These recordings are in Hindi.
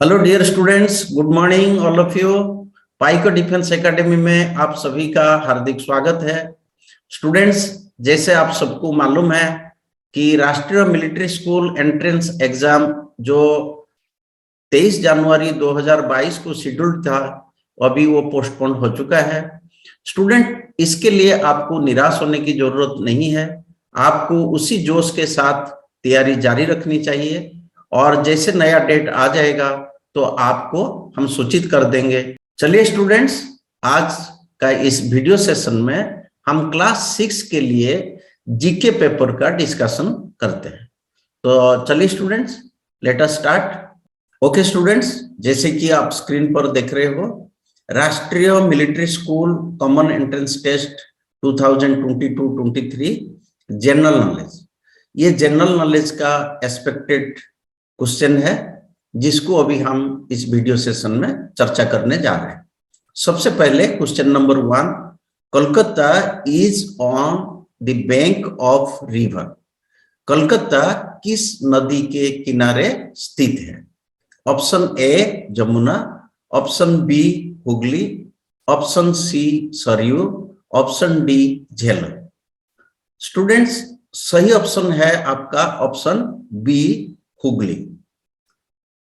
Hello dear students, good morning all of you. Pico defence academy में आप सभी का हार्दिक स्वागत है। स्टूडेंट्स, जैसे आप सबको मालूम है कि राष्ट्रीय मिलिट्री स्कूल एंट्रेंस एग्जाम जो 23 जनवरी 2022 को शेड्यूल्ड था, अभी वो पोस्टपोन हो चुका है। स्टूडेंट, इसके लिए आपको निराश होने की जरूरत नहीं है। आपको उसी जोश के साथ तैयारी जारी रखनी चाहिए और जैसे नया डेट आ जाएगा तो आपको हम सूचित कर देंगे। चलिए स्टूडेंट्स, आज का इस वीडियो सेशन में हम क्लास 6 के लिए जीके पेपर का डिस्कशन करते हैं। तो चलिए students, let us start. Okay students, जैसे कि आप स्क्रीन पर देख रहे हो, Rashtriya military school common entrance test 2022-23 general knowledge, ये जनरल नॉलेज का एक्सपेक्टेड क्वेश्चन है जिसको अभी हम इस वीडियो सेशन में चर्चा करने जा रहे हैं। सबसे पहले question number 1, Kolkata is on the bank of river. Kolkata किस नदी के किनारे स्थित है? Option A Jamuna, option B Hooghly, option C Saryu, option D Jhelum. Students, सही ऑप्शन है आपका ऑप्शन बी हुगली।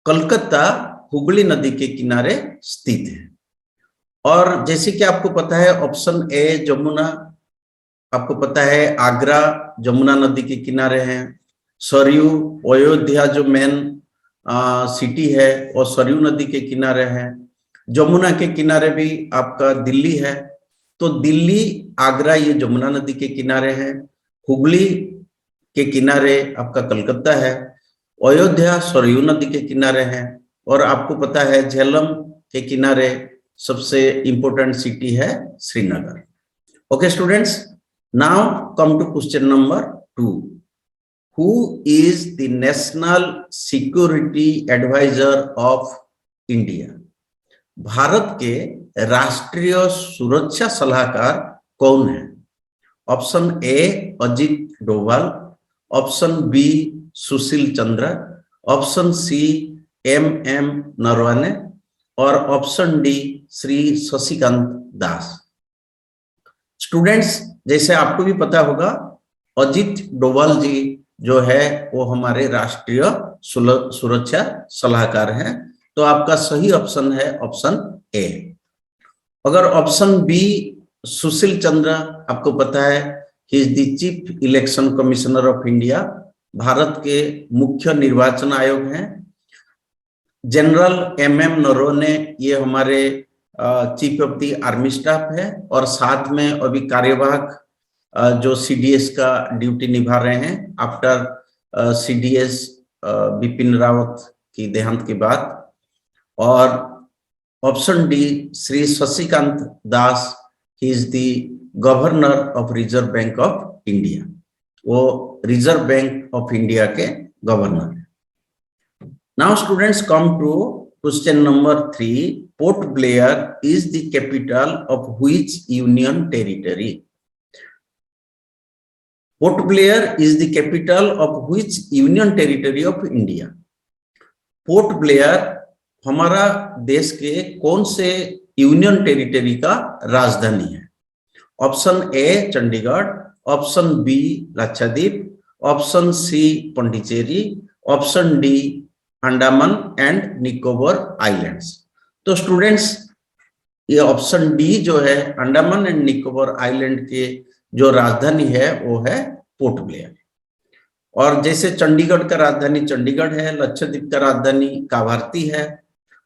कोलकाता हुगली नदी के किनारे स्थित है। और जैसे कि आपको पता है, ऑप्शन ए जमुना, आपको पता है आगरा जमुना नदी के किनारे है। सरयू, अयोध्या जो मेन सिटी है वो सरयू नदी के किनारे है। जमुना के किनारे भी आपका दिल्ली है, तो दिल्ली आगरा ये जमुना नदी के किनारे है। हुगली के किनारे आपका कलकत्ता है। अयोध्या सरयू नदी के किनारे है। और आपको पता है झेलम के किनारे सबसे इंपॉर्टेंट सिटी है Srinagar. Okay students, now come to question number 2। Who is the national security adviser of India? Bharat के राष्ट्रीय सुरक्षा सलाहकार कौन है? Option A Ajit Doval, option B Sushil Chandra, option C M Naravane और option D Shri Shashikant Das. Students, जैसे आपको भी पता होगा, अजित डोभाल जी जो है वो हमारे राष्ट्रीय सुरक्षा सलाहकार हैं। तो आपका सही ऑप्शन है ऑप्शन ए। अगर ऑप्शन बी सुशील चंद्र, आपको पता है ही is the chief election commissioner of India, Bharat के मुख्य निर्वाचन आयोग हैं। जनरल एम नरवणे, ये हमारे chief of the army staff है और साथ में अभी कार्यवाहक जो सीडीएस का ड्यूटी निभा रहे हैं आफ्टर सीडीएस बिपिन रावत की देहांत के बाद। और option D Shri Shashikant Das, he is the governor of Reserve Bank of India, वो रिजर्व बैंक ऑफ इंडिया के गवर्नर है। Now students, come to question number 3। Port Blair is the capital of which union territory? Port Blair is the capital of which union territory of India? Port Blair हमारा देश के कौन से यूनियन टेरिटरी का राजधानी है? Option A Chandigarh, option B Lakshadweep, option C Pondicherry, option D Andaman and Nicobar islands. तो स्टूडेंट्स, ये ऑप्शन डी जो है अंडमान एंड निकोबार आइलैंड के जो राजधानी है वो है पोर्ट ब्लेयर। और जैसे चंडीगढ़ का राजधानी चंडीगढ़ है, लक्षद्वीप का राजधानी कावारती है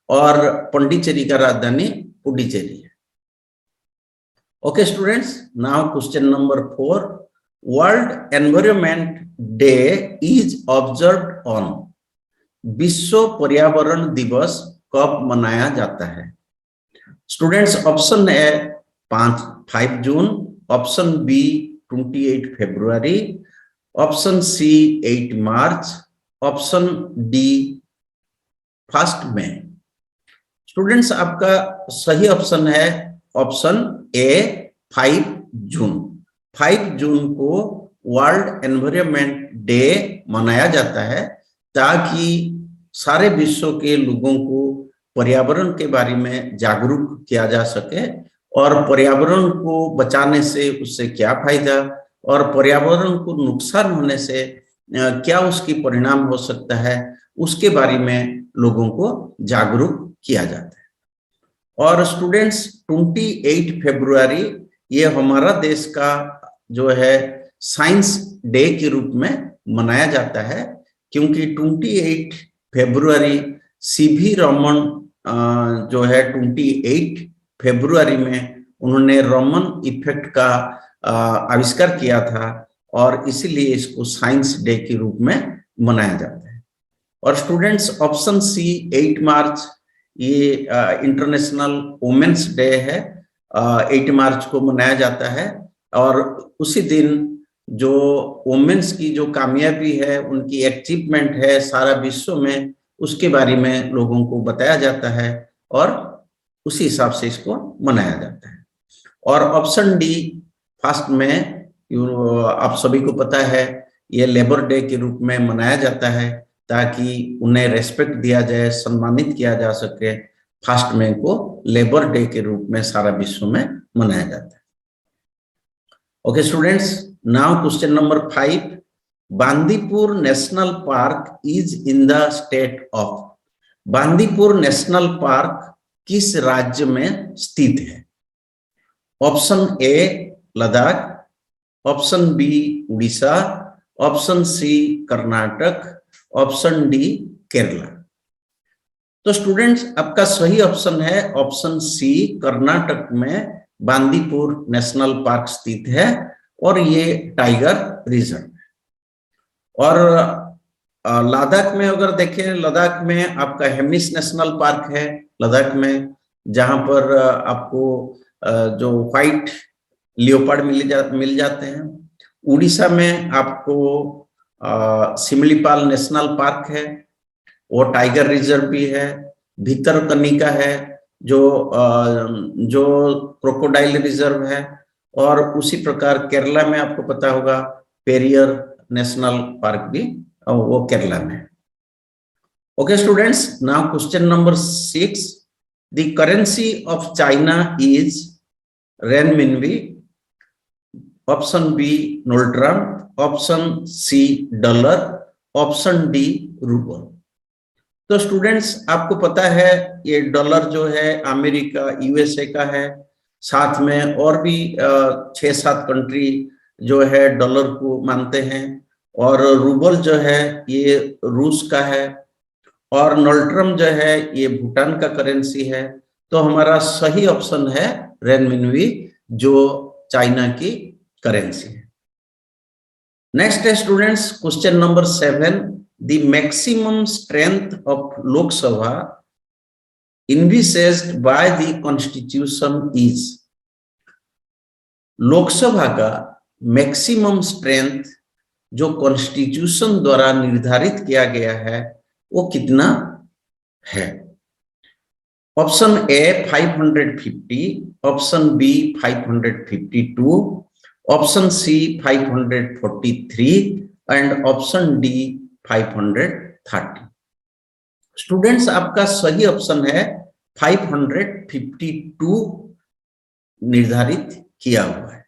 और पौंडीचेरी का राजधानी पुडुचेरी है। Okay students, now question number 4। World environment day is observed on. विश्व पर्यावरण दिवस कब मनाया जाता है? स्टूडेंट्स, ऑप्शन है 5 जून, ऑप्शन बी 28 फरवरी, ऑप्शन सी 8 मार्च, ऑप्शन डी 1 मई। स्टूडेंट्स, आपका सही ऑप्शन है ऑप्शन ए 5 जून। 5 जून को वर्ल्ड एनवायरनमेंट डे मनाया जाता है ताकि सारे विश्व के लोगों को पर्यावरण के बारे में जागरूक किया जा सके और पर्यावरण को बचाने से उससे क्या फायदा और पर्यावरण को नुकसान होने से क्या उसकी परिणाम हो सकता है, उसके बारे में लोगों को जागरूक किया जाता है। और स्टूडेंट्स 28 फरवरी ये हमारा देश का जो है साइंस डे के रूप में मनाया जाता है, क्योंकि 28 फरवरी सीवी रमन जो है 28 फरवरी में उन्होंने रमन इफेक्ट का आविष्कार किया था और इसीलिए इसको साइंस डे के रूप में मनाया जाता है। और स्टूडेंट्स ऑप्शन सी 8 मार्च ये इंटरनेशनल वुमेन्स डे है, 8 मार्च को मनाया जाता है और उसी दिन जो वुमेन्स की जो कामयाबी है, उनकी अचीवमेंट है सारा विश्व में, उसके बारे में लोगों को बताया जाता है और उसी हिसाब से इसको मनाया जाता है। और ऑप्शन डी फर्स्ट में आप सभी को पता है ये लेबर डे के रूप में मनाया जाता है ताकि उन्हें रेस्पेक्ट दिया जाए, सम्मानित किया जा सके। फर्स्ट में को लेबर डे के रूप में सारा विश्व में मनाया जाता है। Okay students, now question number 5, Bandipur national park is in the state of. Bandipur national park किस राज्य में स्थित है? Option A Ladakh, option B Orissa, option C Karnataka, option D Kerala. तो स्टूडेंट्स आपका सही ऑप्शन है ऑप्शन सी, कर्नाटक में बांदीपुर नेशनल पार्क स्थित है और ये टाइगर रिजर्व है। और लद्दाख में अगर देखें, लद्दाख में आपका हेमिस नेशनल पार्क है लद्दाख में, जहां पर आपको जो व्हाइट लियोपार्ड मिल जाते हैं। उड़ीसा में आपको सिमलीपाल नेशनल पार्क है, वो टाइगर रिजर्व भी है। भितरकनिका है जो क्रोकोडाइल रिजर्व है। और उसी प्रकार केरला में आपको पता होगा पेरियर नेशनल पार्क भी वो केरला में। Okay students, now question number 6, the currency of China is renminbi, option B ngultrum, option C dollar, option D rouble. तो स्टूडेंट्स आपको पता है ये डॉलर जो है अमेरिका यूएसए का है, साथ में और भी 6-7 कंट्री जो है डॉलर को मानते हैं। और रूबल जो है ये रूस का है और नोल्ट्रम जो है ये भूटान का करेंसी है। तो हमारा सही ऑप्शन है रेनमिनबी जो चाइना की करेंसी है। नेक्स्ट है students question number 7, the maximum strength of Lok Sabha envisaged by the constitution is। Lok Sabha का मैक्सिमम स्ट्रेंथ जो कॉन्स्टिट्यूशन द्वारा निर्धारित किया गया है वो कितना है? Option A 550, option B 552, option C 543 and option D 530। Students आपका सही ऑप्शन है 552 निर्धारित किया हुआ है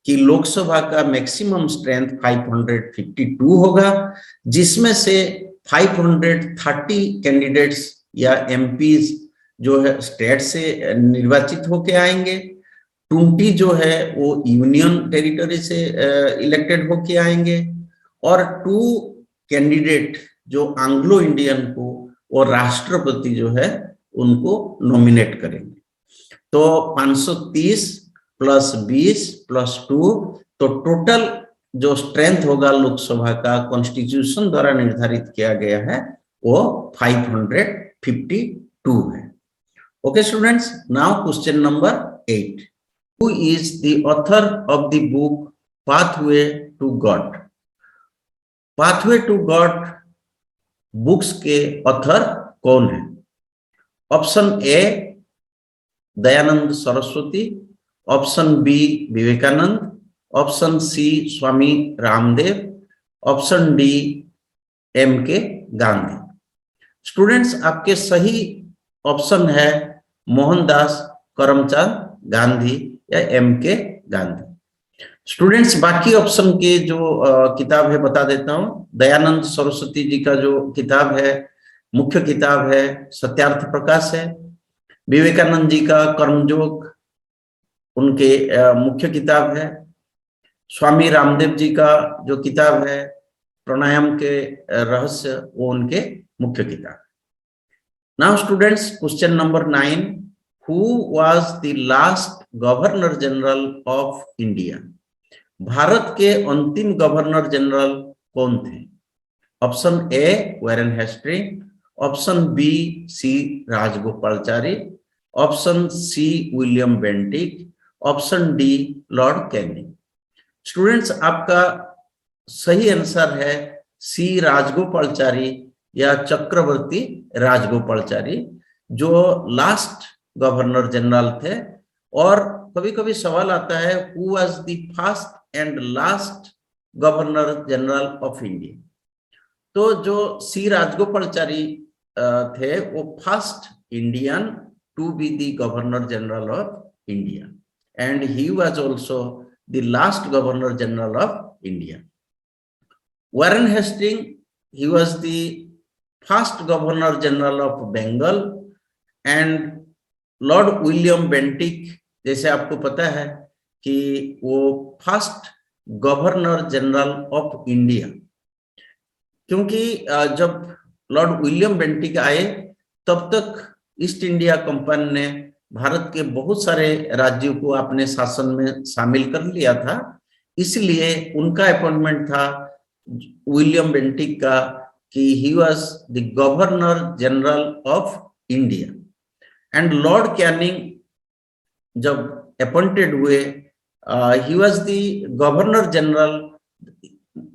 कि लोकसभा का मैक्सिमम स्ट्रेंथ 552 होगा, जिसमें से 530 कैंडिडेट्स या एमपीज जो है स्टेट से निर्वाचित होके आएंगे, 20 जो है वो यूनियन टेरिटरी से इलेक्टेड होके आएंगे और 2 कैंडिडेट जो एंग्लो इंडियन को और राष्ट्रपति जो है उनको नॉमिनेट करेंगे। तो 530 प्लस 20 प्लस 2, तो टोटल जो स्ट्रेंथ होगा लोकसभा का कॉन्स्टिट्यूशन द्वारा निर्धारित किया गया है वो 552 है। Okay students, now question number 8, who is the author of the book pathway to God? Pathway to God books के ऑथर कौन है? Option A Dayanand Saraswati, option B Vivekanand, option C Swami Ramdev, option D M K Gandhi. Students, आपके सही ऑप्शन है मोहनदास करमचंद गांधी या MK गांधी। स्टूडेंट्स, बाकी ऑप्शन के जो किताब है बता देता हूं। दयानंद सरस्वती जी का जो किताब है, मुख्य किताब है, सत्यार्थ प्रकाश है। विवेकानंद जी का कर्मयोग उनके मुख्य किताब है। स्वामी रामदेव जी का जो किताब है प्राणायाम के रहस्य, वो उनके मुख्य किताब। Now students, question number 9, who was the last governor general of India? Bharat के अंतिम गवर्नर जनरल कौन थे? Option A Warren Hastings, option B C Rajagopalachari, option C William Bentinck, option D Lord Canning. Students, आपका सही आंसर है सी राजगोपालाचारी या चक्रवर्ती राजगोपालाचारी, जो लास्ट गवर्नर जनरल थे। और कभी कभी सवाल आता है, who was the first and last governor general of India? तो जो सी राजगोपालाचारी थे, वो first Indian to be the governor general of India, and he was also the last governor general of India. Warren Hastings, he was the first governor general of Bengal, and Lord William Bentinck, जैसे आपको पता है कि वो first governor general of India, क्योंकि जब लॉर्ड विलियम बेंटिक आए तब तक ईस्ट इंडिया कंपनी ने भारत के बहुत सारे राज्यों को अपने शासन में शामिल कर लिया था, इसलिए उनका अपॉइंटमेंट था विलियम बेंटिक का कि ही was the governor general of India. And Lord Canning जब अपॉइंटेड हुए, ही was the governor general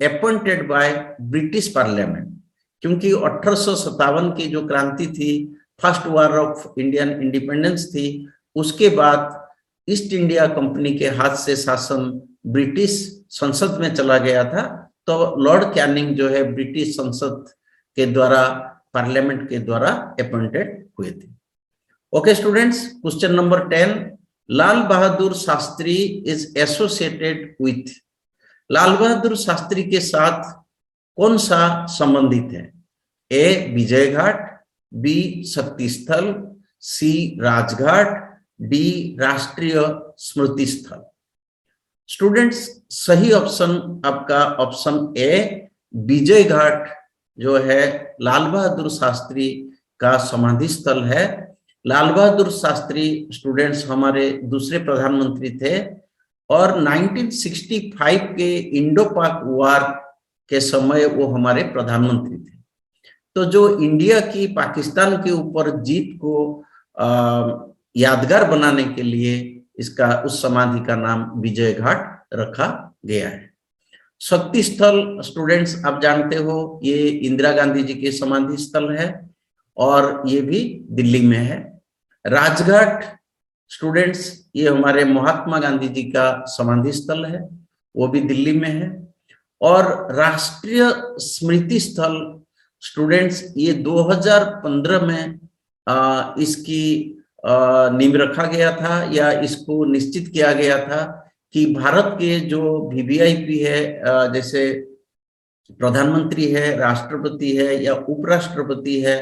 appointed by British parliament, क्योंकि 1857 की जो क्रांति थी, first war of Indian independence थी, उसके बाद ईस्ट इंडिया कंपनी के हाथ से शासन ब्रिटिश संसद में चला गया था, तो लॉर्ड कैनिंग जो है ब्रिटिश संसद के द्वारा, पार्लियामेंट के द्वारा अपॉइंटेड हुए थे। Okay students, question number 10, Lal Bahadur Shastri is associated with? Lal Bahadur Shastri के साथ कौन सा संबंधित है? ए विजय घाट, बी शक्ति स्थल, सी राजघाट, डी राष्ट्रीय स्मृति स्थल। स्टूडेंट्स, सही ऑप्शन आपका ऑप्शन ए विजय घाट जो है लाल बहादुर शास्त्री का समाधि स्थल है। लाल बहादुर शास्त्री स्टूडेंट्स हमारे दूसरे प्रधानमंत्री थे, और 1965 के इंडो पाक वार के समय वो हमारे प्रधानमंत्री थे। तो जो इंडिया की पाकिस्तान के ऊपर जीत को यादगार बनाने के लिए इसका, उस समाधि का नाम विजय घाट रखा गया है। शक्ति स्थल स्टूडेंट्स आप जानते हो, ये इंदिरा गांधी जी के समाधि स्थल है, और ये भी दिल्ली में है। राजघाट स्टूडेंट्स, ये हमारे महात्मा गांधी जी का समाधि स्थल है, वो भी दिल्ली में है। और राष्ट्रीय स्मृति स्थल स्टूडेंट्स, ये 2015 में इसकी नींव रखा गया था, या इसको निश्चित किया गया था कि भारत के जो VVIP है, जैसे प्रधानमंत्री है, राष्ट्रपति है या उपराष्ट्रपति है,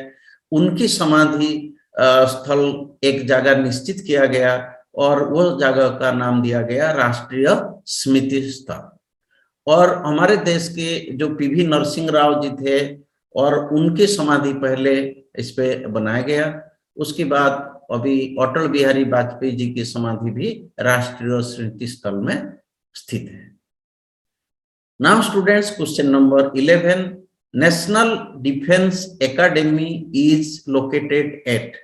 उनकी समाधि स्थल एक जगह निश्चित किया गया, और वो जगह का नाम दिया गया राष्ट्रीय स्मृति स्थल। और हमारे देश के जो PV नरसिंह राव जी थे, और उनकी समाधि पहले इस पे बनाया गया। उसके बाद अभी अटल बिहारी वाजपेयी जी की समाधि भी राष्ट्रीय स्मृति स्थल में स्थित है। Now students, question number 11, national defence academy is located at?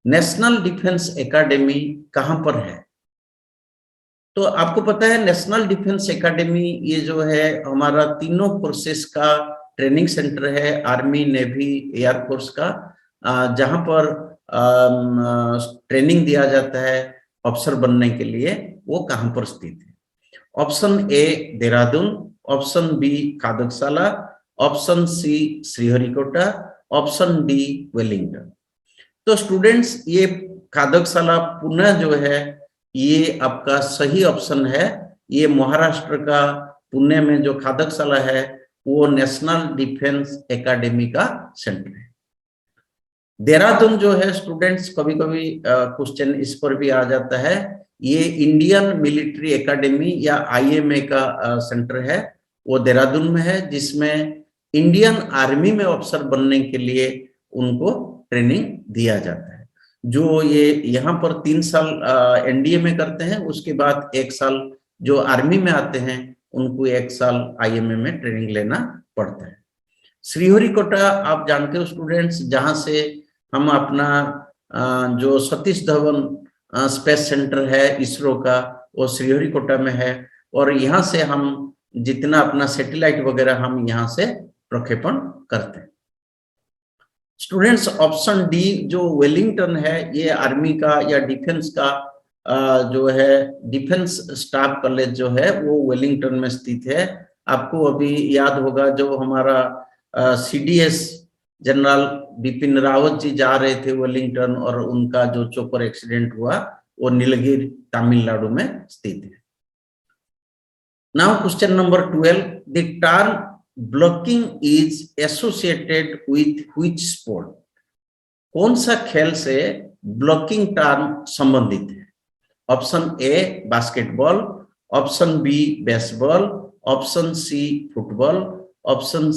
National defence academy कहां पर है? तो आपको पता है नेशनल डिफेंस एकेडमी ये जो है हमारा तीनों फोर्सेस का ट्रेनिंग सेंटर है, आर्मी, नेवी, एयरफोर्स का, जहां पर ट्रेनिंग दिया जाता है अफसर बनने के लिए। वो कहां पर स्थित है? Option A Dehradun, option B Khadakwasla, option C Sriharikota, option D Wellington. तो स्टूडेंट्स ये खादकशाला पुणे जो है ये आपका सही ऑप्शन है। ये महाराष्ट्र का पुणे में जो खादकशाला है वो नेशनल डिफेंस एकेडमी का सेंटर है। देहरादून जो है स्टूडेंट्स, कभी कभी क्वेश्चन इस पर भी आ जाता है, ये इंडियन मिलिट्री एकेडमी या आईएमए का सेंटर है, वो देहरादून में है, जिसमें इंडियन आर्मी में अफसर बनने के लिए उनको ट्रेनिंग दिया जाता है। जो ये यहाँ पर 3 साल एनडीए में करते हैं, उसके बाद 1 साल जो आर्मी में आते हैं उनको 1 साल आईएमए में ट्रेनिंग लेना पड़ता है। श्रीहरिकोटा आप जानते हो स्टूडेंट्स, जहां से हम अपना जो सतीश धवन स्पेस सेंटर है इसरो का, वो श्रीहरिकोटा में है, और यहाँ से हम जितना अपना सैटेलाइट वगैरह हम यहाँ से प्रक्षेपण करते हैं। स्टूडेंट्स ऑप्शन डी जो वेलिंगटन है ये आर्मी का या डिफेंस का जो है डिफेंस स्टाफ कॉलेज जो है वो वेलिंगटन में स्थित है। आपको अभी याद होगा जो हमारा सीडीएस जनरल बिपिन रावत जी जा रहे थे वेलिंगटन, और उनका जो चोपर एक्सीडेंट हुआ वो नीलगिरी तमिलनाडु में स्थित है। Now question number 12, the term blocking is associated with which sport? कौन सा खेल से ब्लॉकिंग टर्म संबंधित है? Option A basketball, option B baseball, option C football, option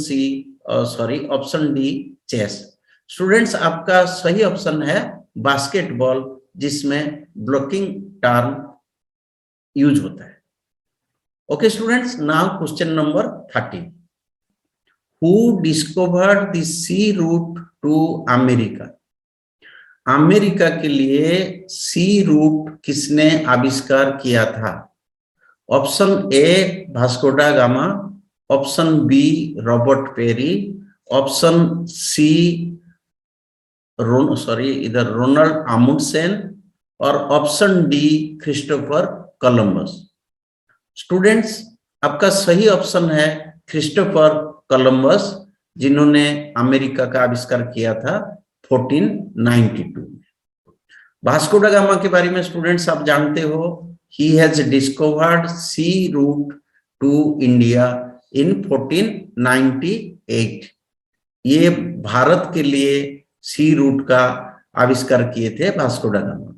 D chess. Students आपका सही ऑप्शन है बास्केटबॉल, जिसमें ब्लॉकिंग टर्म यूज होता है। Okay students, now question number 13, who discovered the sea route to America? America के लिए सी रूट किसने आविष्कार किया था? Option A Vasco da Gama, option B Robert Peary, option C इधर रोनाल्ड आमुंडसेन, और option D Christopher Columbus. Students आपका सही ऑप्शन है क्रिस्टोफर कोलंबस, जिन्होंने अमेरिका का आविष्कार किया था 1492 में। वास्को दा गामा के बारे में स्टूडेंट्स आप जानते हो, he has discovered sea route to India in 1498। ये भारत के लिए सी रूट का आविष्कार किए थे Vasco da Gama.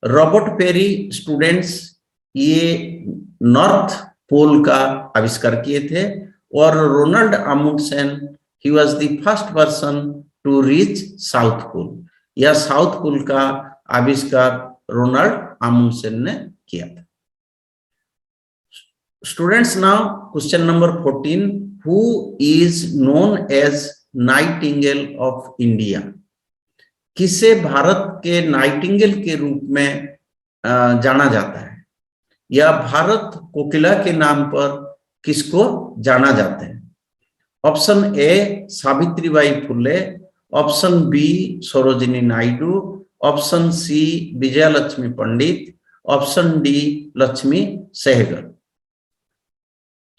Robert Peary students ये नॉर्थ पोल का आविष्कार किए थे, और Ronald Amundsen he was the first person to reach south pole, या साउथ पोल का आविष्कार रोनाल्ड आमुंडसेन ने किया था। Students now question number 14, who is known as nightingale of India? किसे भारत के नाइटिंगेल के रूप में जाना जाता है, या भारत कोकिला के नाम पर किसको जाना जाता है? Option A Savitribai Phule, option B Sarojini Naidu, option C Vijayalakshmi Pandit, option D Lakshmi Sahgal.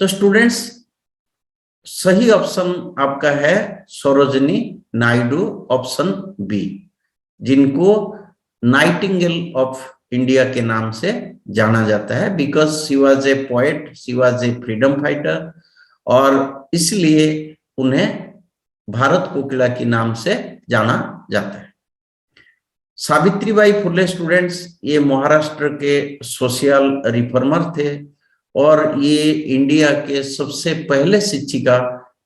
तो स्टूडेंट्स सही ऑप्शन आपका है सरोजिनी नायडू, ऑप्शन बी, जिनको नाइटिंगेल ऑफ इंडिया के नाम से जाना जाता है, because she was a poet, she was a freedom fighter, और इसलिए उन्हें भारत कोकिला के नाम से जाना जाता है। सावित्रीबाई फुले स्टूडेंट्स ये महाराष्ट्र के सोशल रिफॉर्मर थे, और ये इंडिया के सबसे पहले शिक्षिका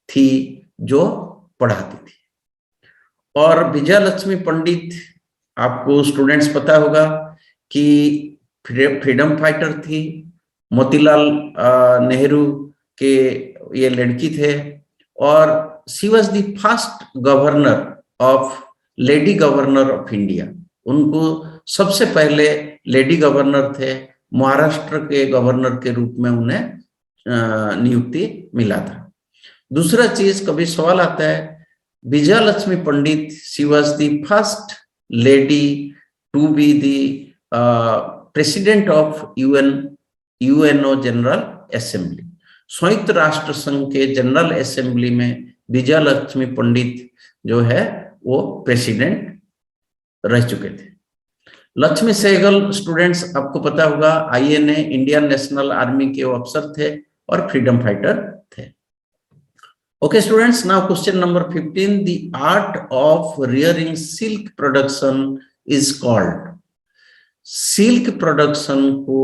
थी जो पढ़ाती थी। और विजयलक्ष्मी पंडित आपको स्टूडेंट्स पता होगा कि फ्रीडम फाइटर थी, मोतीलाल नेहरू के ये लड़की थे, और she was the first governor of lady governor of India. उनको सबसे पहले लेडी गवर्नर थे, महाराष्ट्र के गवर्नर के रूप में उन्हें नियुक्ति मिला था। दूसरा चीज कभी सवाल आता है, Vijayalakshmi Pandit she was the first lady to be the president of UNO general assembly. संयुक्त राष्ट्र संघ के जनरल असेंबली में विजय लक्ष्मी पंडित जो है वो प्रेसिडेंट रह चुके थे। लक्ष्मी सहगल स्टूडेंट्स आपको पता होगा INA इंडियन नेशनल आर्मी के अफसर थे और फ्रीडम फाइटर थे। Okay students, now question number 15, the art of rearing silk production is called. Silk production को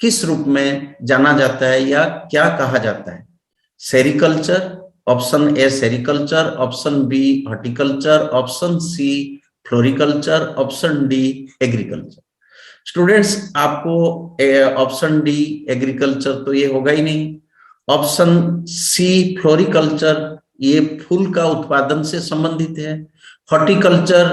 किस रूप में जाना जाता है या क्या कहा जाता है? Sericulture, option A sericulture, option B horticulture, option C floriculture, option D agriculture. Students आपको ऑप्शन डी एग्रीकल्चर तो ये होगा ही नहीं, ऑप्शन सी फ्लोरिकल्चर ये फूल का उत्पादन से संबंधित है, हॉर्टिकल्चर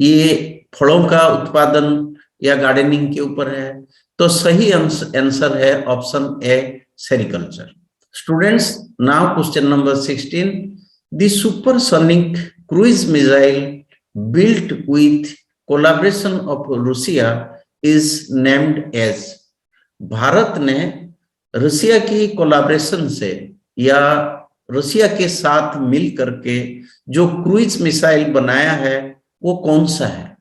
ये फलों का उत्पादन या गार्डनिंग के ऊपर है, तो सही आंसर है option A sericulture. Students now question number 16, the supersonic cruise missile built with collaboration of Russia is named as। भारत ने रसिया की कोलैबोरेशन से या रसिया के साथ मिल करके जो क्रूइज मिसाइल बनाया है वो कौन सा है?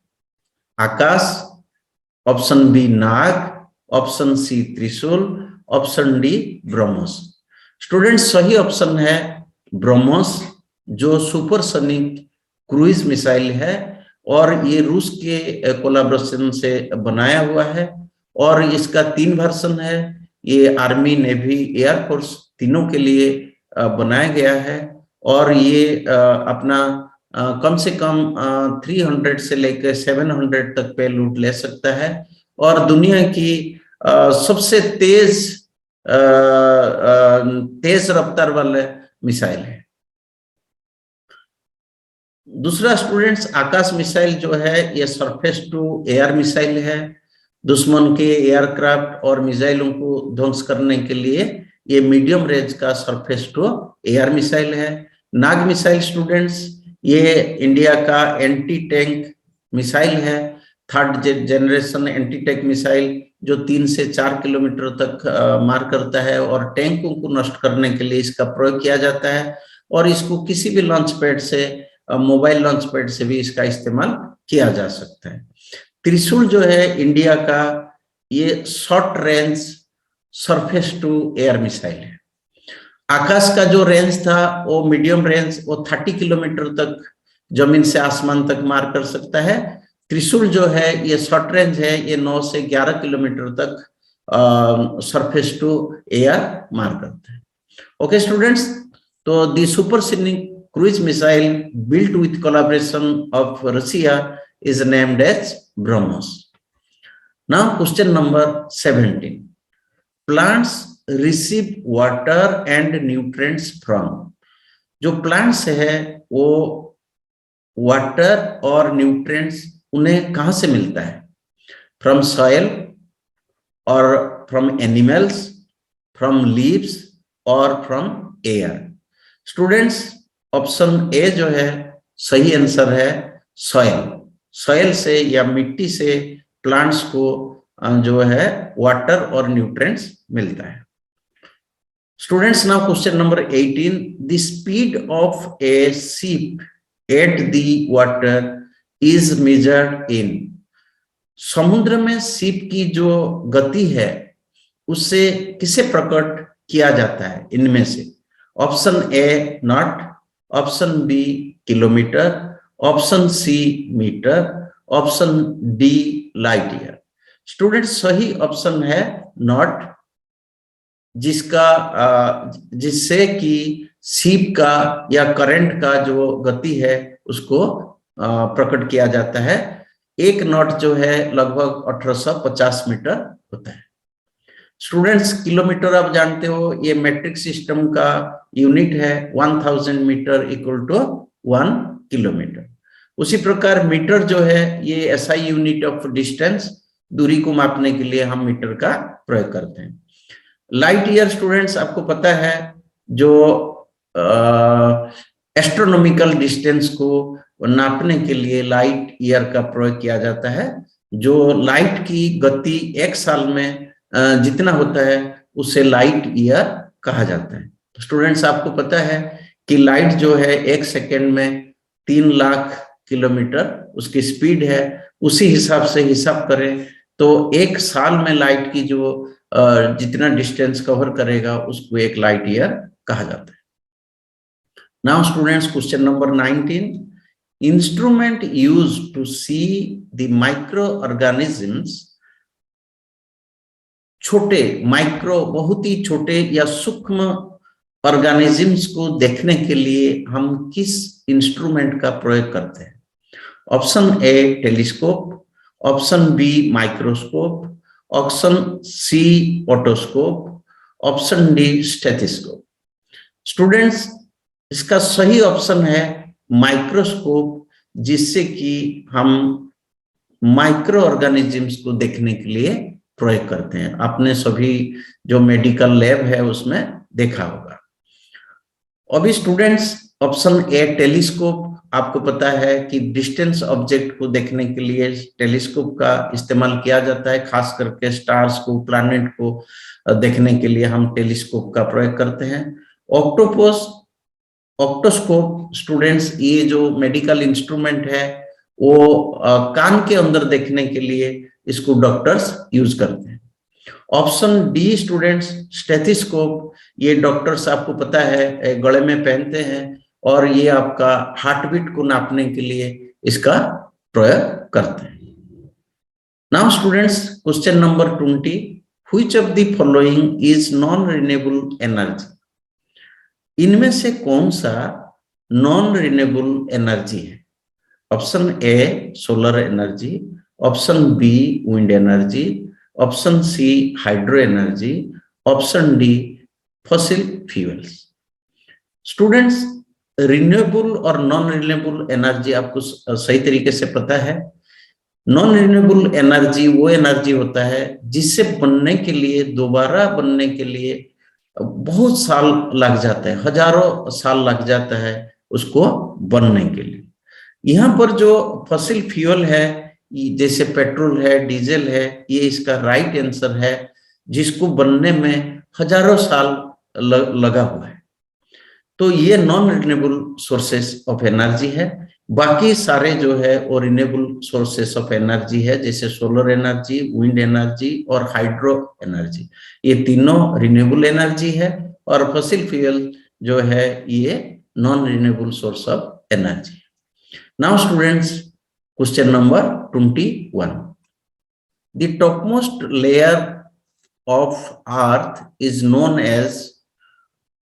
आकाश, ऑप्शन बी नाग, ऑप्शन सी त्रिशूल, ऑप्शन डी ब्रह्मोस। स्टूडेंट्स सही ऑप्शन है ब्रह्मोस, जो सुपरसोनिक क्रूइज मिसाइल है और ये रूस के कोलैबोरेशन से बनाया हुआ है और इसका 3 वर्जन है। ये आर्मी, नेवी, एयरफोर्स तीनों के लिए बनाया गया है और ये अपना कम से कम 300 से लेकर 700 तक पेलोड ले सकता है और दुनिया की सबसे तेज रफ्तार वाला मिसाइल है। दूसरा स्टूडेंट्स आकाश मिसाइल जो है ये सरफेस टू एयर मिसाइल है, दुश्मन के एयरक्राफ्ट और मिसाइलों को ध्वंस करने के लिए ये मीडियम रेंज का सरफेस टू एयर मिसाइल है। नाग मिसाइल स्टूडेंट्स ये इंडिया का एंटी टैंक मिसाइल है, 3rd generation anti tank missile जो 3 से 4 किलोमीटर तक मार करता है और टैंकों को नष्ट करने के लिए इसका प्रयोग किया जाता है और इसको किसी भी लॉन्च पैड से, मोबाइल लॉन्च पैड से भी इसका इस्तेमाल किया जा सकता है। त्रिशूल जो है इंडिया का ये short range surface to air missile है। आकाश का जो रेंज था वो मीडियम रेंज, वो 30 किलोमीटर तक जमीन से आसमान तक मार कर सकता है। त्रिशूल जो है ये शॉर्ट रेंज है, ये 9 से 11 किलोमीटर तक सरफेस टू एयर मार करता है। ओके स्टूडेंट्स, तो the supersonic cruise missile built with collaboration of Russia is named as BrahMos. Now question number 17, plants receive water and nutrients from। जो plants है वो water और nutrients उन्हें कहाँ से मिलता है? From soil or from animals, from leaves or from air। Students option A जो है सही आंसर है सॉइल। सॉइल से या मिट्टी से प्लांट्स को जो है वाटर और न्यूट्रिएंट्स मिलता है। Students now question number 18, the speed of A ship at the water is measured in. समुद्र में शिप की जो गति है उससे किसे प्रकट किया जाता है? इनमें से option A knot, option B kilometre, option C metre, option D light year. Student सही ऑप्शन है नॉट, जिससे कि शिप का या करंट का जो गति है उसको प्रकट किया जाता है। 1 नॉट जो है लगभग 1850 मीटर होता है। स्टूडेंट्स किलोमीटर आप जानते हो ये मेट्रिक सिस्टम का यूनिट है, 1000 मीटर इक्वल टू 1 किलोमीटर। उसी प्रकार मीटर जो है ये SI यूनिट ऑफ डिस्टेंस, दूरी को मापने के लिए हम मीटर का प्रयोग करते हैं। लाइट ईयर स्टूडेंट्स आपको पता है जो एस्ट्रोनॉमिकल डिस्टेंस को नापने के लिए लाइट ईयर का प्रयोग किया जाता है। जो लाइट की गति 1 साल में जितना होता है उसे लाइट ईयर कहा जाता है। स्टूडेंट्स, आपको पता है कि लाइट जो है 1 सेकेंड में 3 लाख किलोमीटर उसकी स्पीड है। उसी हिसाब से हिसाब करें तो 1 साल में लाइट की जो जितना डिस्टेंस कवर करेगा उसको 1 लाइट ईयर कहा जाता है। Now students, question number 19, instrument used to see the micro organisms, छोटे माइक्रो बहुत ही छोटे या सूक्ष्म ऑर्गेनिजम्स को देखने के लिए हम किस इंस्ट्रूमेंट का प्रयोग करते हैं? Option A telescope, option B microscope, option C otoscope, option D stethoscope. Students, इसका सही ऑप्शन है माइक्रोस्कोप, जिससे कि हम माइक्रो ऑर्गेनिजम्स को देखने के लिए प्रयोग करते हैं। आपने सभी जो मेडिकल लैब है उसमें देखा होगा। अभी स्टूडेंट्स, ऑप्शन ए टेलीस्कोप, आपको पता है कि डिस्टेंस ऑब्जेक्ट को देखने के लिए टेलीस्कोप का इस्तेमाल किया जाता है, खास करके स्टार्स को, प्लैनेट को देखने के लिए हम टेलीस्कोप का प्रयोग करते हैं। ऑक्टोस्कोप स्टूडेंट्स, ये जो मेडिकल इंस्ट्रूमेंट है वो कान के अंदर देखने के लिए इसको डॉक्टर्स यूज करते हैं। ऑप्शन डी स्टूडेंट्स स्टेथोस्कोप, ये डॉक्टर्स आपको पता है गले में पहनते हैं और ये आपका हार्ट बीट को नापने के लिए इसका प्रयोग करते हैं। Now students, question number 20, which of the following is non renewable energy? इनमें से कौन सा नॉन रिन्यूएबल एनर्जी है? Option A solar energy, option B wind energy, option C hydro energy, option D fossil fuels. Students, renewable और नॉन रिन्यूएबल एनर्जी आपको सही तरीके से पता है। नॉन रिन्यूएबल एनर्जी वो एनर्जी होता है जिससे बनने के लिए, दोबारा बनने के लिए बहुत साल लग जाता है, हजारों साल लग जाता है उसको बनने के लिए। यहाँ पर जो फॉसिल फ्यूल है, जैसे पेट्रोल है, डीजल है, ये इसका राइट आंसर है, जिसको बनने में हजारों साल लगा हुआ है। तो ये non renewable sources of energy है। बाकी सारे जो है वो रिन्यूएबल सोर्सेस ऑफ एनर्जी है, जैसे सोलर एनर्जी, विंड एनर्जी और हाइड्रो एनर्जी, ये तीनों रिन्यूएबल एनर्जी है। और फॉसिल फ्यूल जो है ये non renewable source of energy. Now students, question number 21, the topmost layer of earth is known as,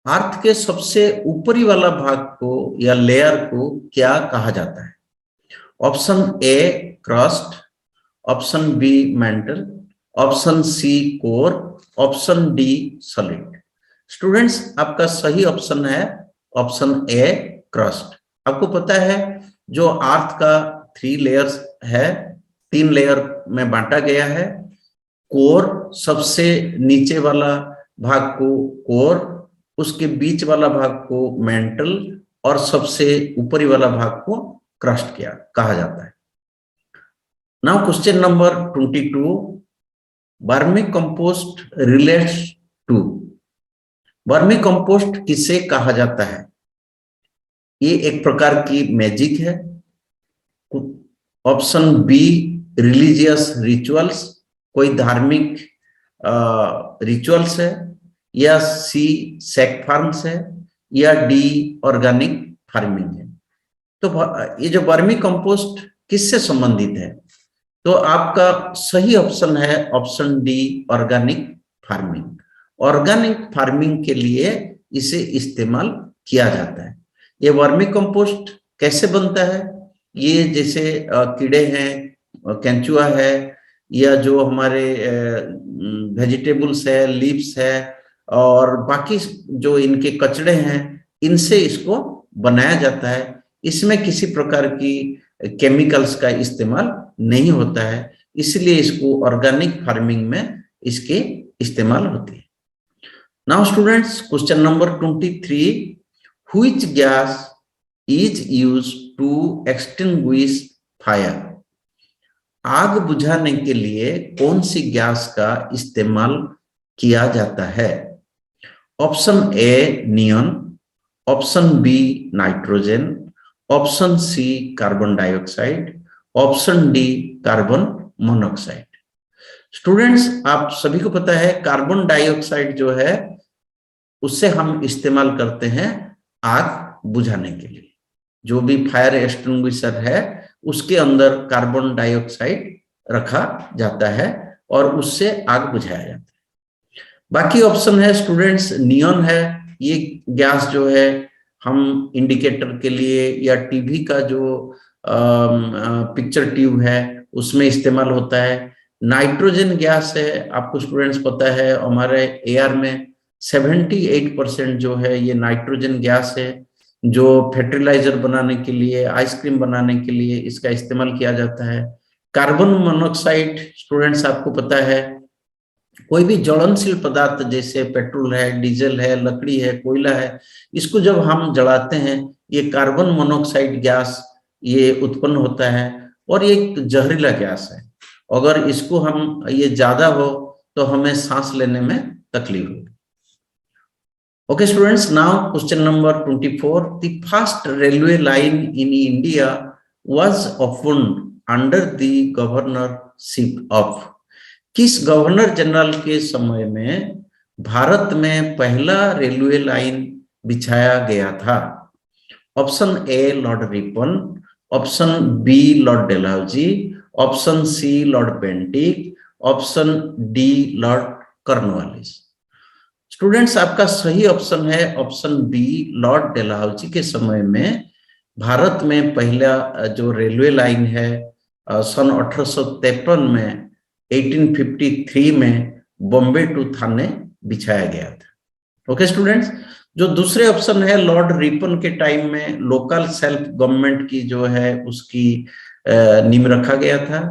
earth के सबसे ऊपरी वाला भाग को या लेयर को क्या कहा जाता है? Option A crust, option B mantle, option C core, option D solid. Students, आपका सही ऑप्शन है ऑप्शन ए क्रस्ट। आपको पता है जो अर्थ का 3 लेयर्स है, 3 लेयर में बांटा गया है। कोर, सबसे नीचे वाला भाग को कोर, उसके बीच वाला भाग को मेंटल और सबसे ऊपरी वाला भाग को क्रस्ट किया कहा जाता है। Now question number 22, vermi compost relates to, vermi compost किसे कहा जाता है? ये एक प्रकार की मैजिक है। ऑप्शन बी रिलीजियस रिचुअल्स, कोई धार्मिक रिचुअल्स है, या सी सेक फार्म्स है, या डी ऑर्गेनिक फार्मिंग है। तो ये जो वर्मी कंपोस्ट किससे संबंधित है? तो आपका सही ऑप्शन है option D organic farming. Organic farming के लिए इसे इस्तेमाल किया जाता है। ये वर्मी कंपोस्ट कैसे बनता है? ये जैसे कीड़े हैं, केंचुआ है, या जो हमारे वेजिटेबल्स है, लीव्स है और बाकी जो इनके कचड़े हैं, इनसे इसको बनाया जाता है। इसमें किसी प्रकार की केमिकल्स का इस्तेमाल नहीं होता है, इसलिए इसको ऑर्गेनिक फार्मिंग में इसके इस्तेमाल होती है। Now students, question number 23, which gas is used to extinguish fire? आग बुझाने के लिए कौन सी गैस का इस्तेमाल किया जाता है? Option A neon, option B nitrogen, option C carbon dioxide, option D carbon monoxide. Students, आप सभी को पता है कार्बन डाइऑक्साइड जो है उससे हम इस्तेमाल करते हैं आग बुझाने के लिए। जो भी फायर एक्सटिंग्विशर है उसके अंदर कार्बन डाइऑक्साइड रखा जाता है और उससे आग बुझाया जाता है। बाकी ऑप्शन है स्टूडेंट्स नियॉन है। ये गैस जो है हम इंडिकेटर के लिए या टीवी का जो पिक्चर ट्यूब है उसमें इस्तेमाल होता है। नाइट्रोजन गैस है, आपको स्टूडेंट्स पता है हमारे एयर में 78% जो है ये नाइट्रोजन गैस है, जो फर्टिलाइजर बनाने के लिए, आइसक्रीम बनाने के लिए इसका इस्तेमाल किया जाता है। कार्बन मोनोऑक्साइड स्टूडेंट्स आपको पता है कोई भी ज्वलनशील पदार्थ जैसे पेट्रोल है, डीजल है, लकड़ी है, कोयला है, इसको जब हम जलाते हैं ये कार्बन मोनोऑक्साइड गैस ये उत्पन्न होता है और ये एक जहरीला गैस है। अगर इसको हम ये ज्यादा हो तो हमें सांस लेने में तकलीफ होगी। Okay, students, now question number 24. The first railway line in India was opened under the governorship of। किस गवर्नर जनरल के समय में भारत में पहला रेलवे लाइन बिछाया गया था? Option A Lord Ripon, option B Lord Dalhousie, option C Lord Bentinck, option D Lord Cornwallis. Students, आपका सही ऑप्शन है ऑप्शन बी लॉर्ड डेलहौजी के समय में भारत में पहला जो रेलवे लाइन है सन 1853 में 1853 में बॉम्बे टू थाने बिछाया गया था। ओके स्टूडेंट्स, जो दूसरे ऑप्शन है लॉर्ड रिपन के टाइम में लोकल सेल्फ गवर्नमेंट की जो है उसकी नींव रखा गया था।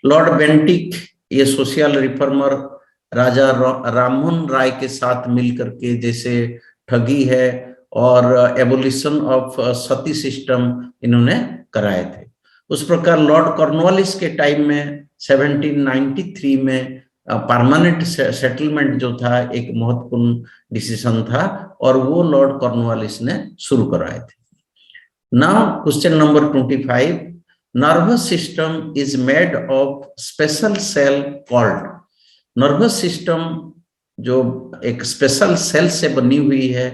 लॉर्ड बेंटिक ये सोशल रिफॉर्मर राजा राममोहन राय के साथ मिलकर के जैसे ठगी है और एबोलिशन ऑफ सती सिस्टम इन्होंने कराए थे। उस प्रकार लॉर्ड कॉर्नवालिस के टाइम में 1793 में परमानेंट सेटलमेंट जो था एक महत्वपूर्ण डिसीजन था और वो लॉर्ड कॉर्नवालिस ने शुरू कराए थे। Now question number 25। Nervous system is made of special cell called. Nervous system जो एक स्पेशल सेल से बनी हुई है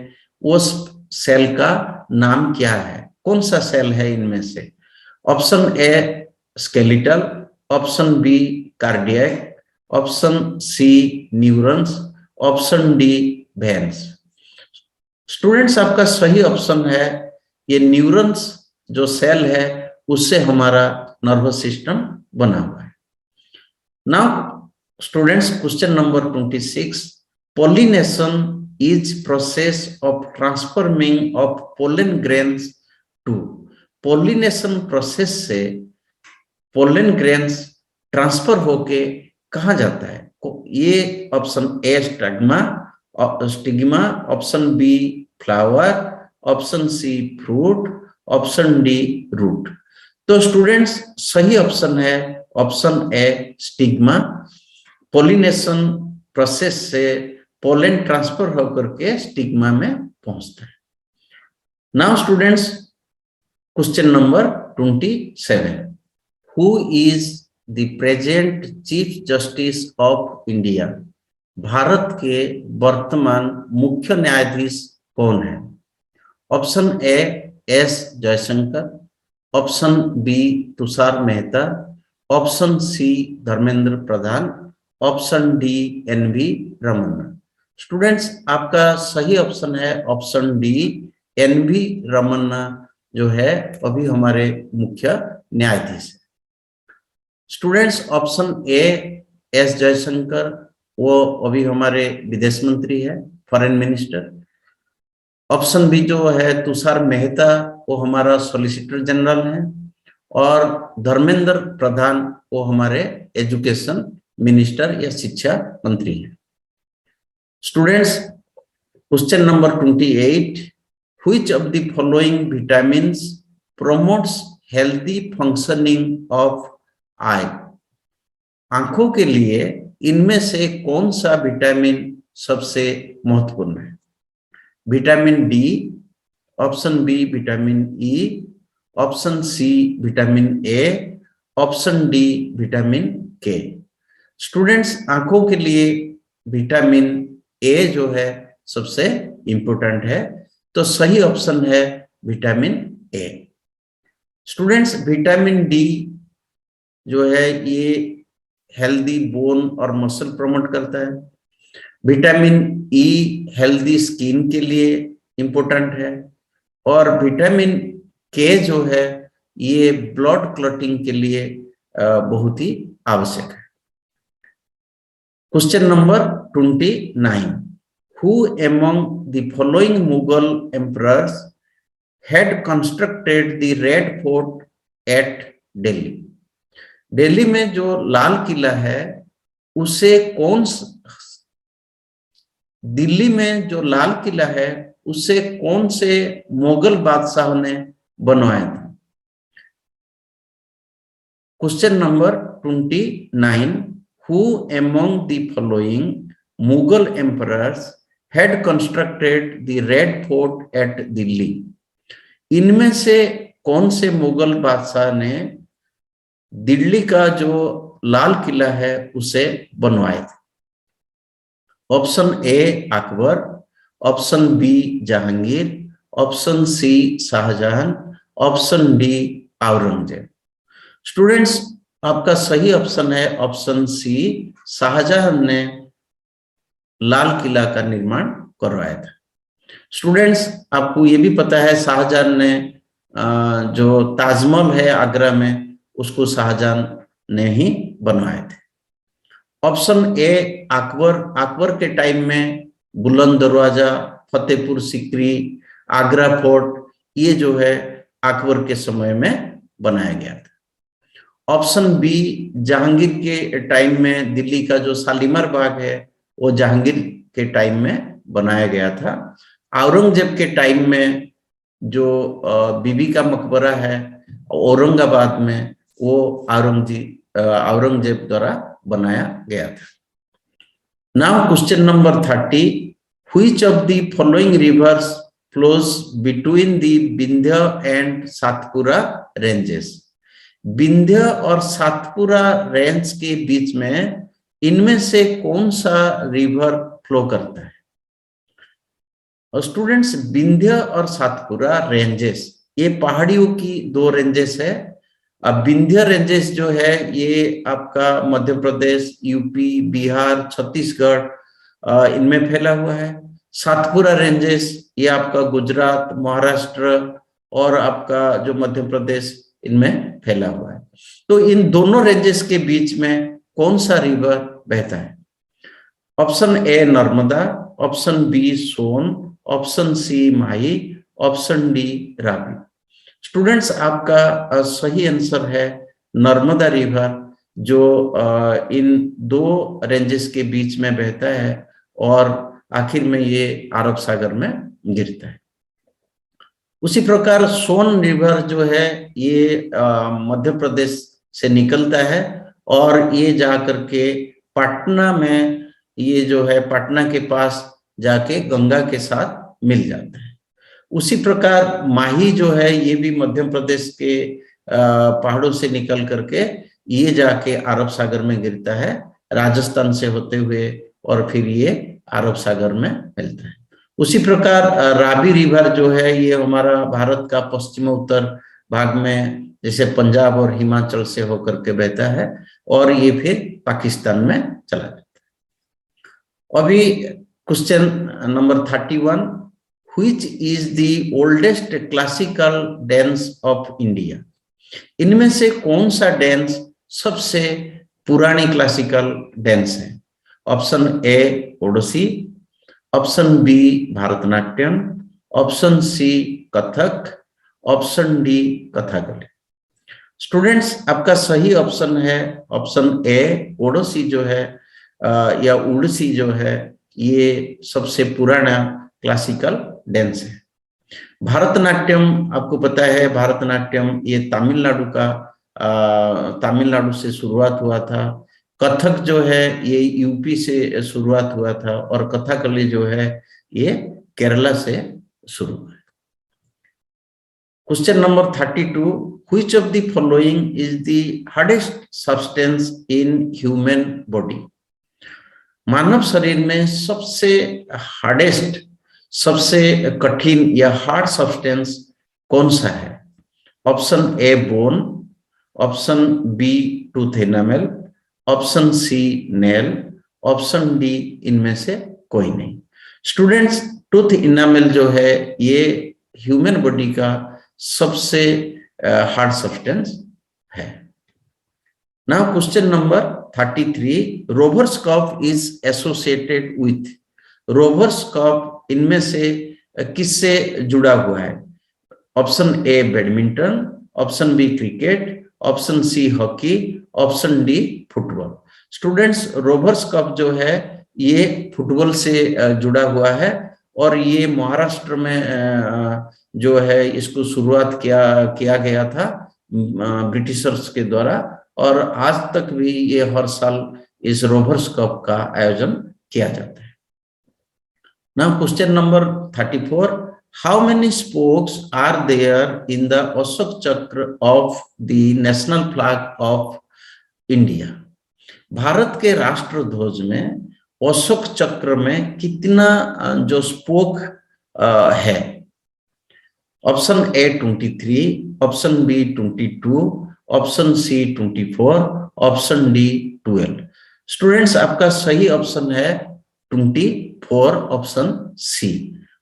उस सेल का नाम क्या है? कौन सा सेल है इनमें से? Option A skeletal, option B cardiac, option C neurons, option D veins. Students, आपका सही ऑप्शन है ये न्यूरॉन्स जो सेल है उससे हमारा नर्वस सिस्टम बना हुआ है। Now students, question number 26. Pollination is process of transforming of pollen grains to। pollination process से pollen grains ट्रांसफर होके कहाँ जाता है? ये option A stigma, option B flower, option C fruit, option D root. तो स्टूडेंट्स, सही ऑप्शन है option A stigma. Pollination process से पोलन ट्रांसफर होकर के स्टिग्मा में पहुंचता है। Now students, question number 27। Who is the present chief justice of India? Bharat के वर्तमान मुख्य न्यायाधीश कौन है? Option A S Jaishankar, option B Tushar Mehta, option C Dharmendra Pradhan, option D NV Ramanna. Students, आपका सही ऑप्शन है ऑप्शन डी एनवी रमन्ना जो है अभी हमारे मुख्य न्यायाधीश है। Students, option A S Jaishankar वो अभी हमारे विदेश मंत्री है, फॉरेन मिनिस्टर। ऑप्शन बी जो है तुषार मेहता वो हमारा सॉलिसिटर जनरल है और धर्मेंद्र प्रधान वो हमारे एजुकेशन मिनिस्टर या शिक्षा मंत्री है। Students, question number 28। Which of the following vitamins promotes healthy functioning of eye? आंखों के लिए इनमें से कौन सा विटामिन सबसे महत्वपूर्ण है? Vitamin D, option B vitamin E, option C vitamin A, option D vitamin K. Students, आंखों के लिए विटामिन ए जो है सबसे इंपॉर्टेंट है, तो सही ऑप्शन है vitamin A. Students, vitamin D जो है ये हेल्दी बोन और मसल प्रमोट करता है। विटामिन ई हेल्दी स्किन के लिए इंपॉर्टेंट है, और विटामिन के जो है ये ब्लड क्लॉटिंग के लिए बहुत ही आवश्यक है। Question number 29, who among the following Mughal emperors had constructed the Red Fort at Delhi? Delhi में जो लाल किला है उसे दिल्ली में जो लाल किला है उसे कौन से मुगल बादशाह ने बनवाया था? Question number 29, who among the following Mughal emperors had constructed the Red Fort at Delhi? इनमें से कौन से मुगल बादशाह ने दिल्ली का जो लाल किला है उसे बनवाया था? Option A Akbar, option B Jahangir, option C Shahjahan, option D Aurangzeb. Students, आपका सही ऑप्शन है ऑप्शन सी, शाहजहां ने लाल किला का निर्माण करवाया था। स्टूडेंट्स, आपको ये भी पता है शाहजहां ने जो ताजमहल है आगरा में उसको शाहजहां ने ही बनवाए थे। ऑप्शन ए अकबर के टाइम में बुलंद दरवाजा, फतेहपुर सीकरी, आगरा फोर्ट ये जो है अकबर के समय में बनाया गया था। ऑप्शन बी जहांगीर के टाइम में दिल्ली का जो शालीमार बाग है वो जहांगीर के टाइम में बनाया गया था। औरंगजेब के टाइम में जो बीबी का मकबरा है औरंगाबाद में वो औरंगजेब द्वारा बनाया गया था। Now question number 30, which of the following rivers flows between the Vindhya and Satpura ranges? Vindhya और सातपुरा रेंज के बीच में इनमें से कौन सा रिवर फ्लो करता है? और स्टूडेंट्स, विंध्य और सातपुरा रेंजेस ये पहाड़ियों की दो रेंजेस है। अब विंध्य रेंजेस जो है ये आपका मध्य प्रदेश, यूपी, बिहार, छत्तीसगढ़ इनमें फैला हुआ है। सातपुरा रेंजेस ये आपका गुजरात, महाराष्ट्र और आपका जो मध्य प्रदेश इनमें फैला हुआ है। तो इन दोनों रेंजेस के बीच में कौन सा रिवर बहता है? Option A Narmada, option B Son, option C Mahi, option D Ravi. Students, आपका सही आंसर है नर्मदा रिवर, जो इन दो रेंजेस के बीच में बहता है और आखिर में ये अरब सागर में गिरता है। उसी प्रकार सोन रिवर जो है ये मध्य प्रदेश से निकलता है और ये जाकर के पटना में, ये जो है पटना के पास जाके गंगा के साथ मिल जाता है। उसी प्रकार माही जो है ये भी मध्य प्रदेश के पहाड़ों से निकल करके ये जाके अरब सागर में गिरता है, राजस्थान से होते हुए, और फिर ये अरब सागर में मिलता है। उसी प्रकार रावी रिवर जो है ये हमारा भारत का पश्चिम उत्तर भाग में जैसे पंजाब और हिमाचल से होकर के बहता है और ये फिर पाकिस्तान में चला जाता है। अभी question number 31, which is the oldest classical dance of India? इनमें से कौन सा डांस सबसे पुरानी क्लासिकल डांस है? Option A Odissi, option B Bharatanatyam, option C Kathak, option D Kathakali. Students, आपका सही ऑप्शन है ऑप्शन ए ओडिसी जो है या उड़ीसी जो है ये सबसे पुराना क्लासिकल डांस है। भारतनाट्यम आपको पता है, भारतनाट्यम ये तमिलनाडु से शुरुआत हुआ था। कथक जो है ये यूपी से शुरुआत हुआ था और कथकली जो है ये केरला से शुरू है। Question number 32, which of the following is the hardest substance in human body? मानव शरीर में सबसे हार्डेस्ट, सबसे कठिन या हार्ड सब्सटेंस कौन सा है? Option A bone, option B tooth enamel, option C nail, option D इनमें से कोई नहीं। स्टूडेंट्स, टूथ इनामेल जो है ये ह्यूमन बॉडी का सबसे हार्ड सब्सटेंस है। Now question number 33, Rovers Cup is associated with? Rovers Cup इनमें से किससे जुड़ा हुआ है? Option A badminton, option B cricket, option C hockey, option D football. Students, Rovers Cup जो है ये फुटबॉल से जुड़ा हुआ है और ये महाराष्ट्र में जो है इसको शुरुआत किया गया था ब्रिटिशर्स के द्वारा, और आज तक भी ये हर साल इस रोवर्स कप का आयोजन किया जाता है। Now question number 34, how many spokes are there in the Ashoka Chakra of the national flag of India? Bharat के राष्ट्र ध्वज में अशोक चक्र में कितना जो स्पोक है? Option A 23, option B 22, option C 24, option D 12। Students, आपका सही ऑप्शन है 24, ऑप्शन सी।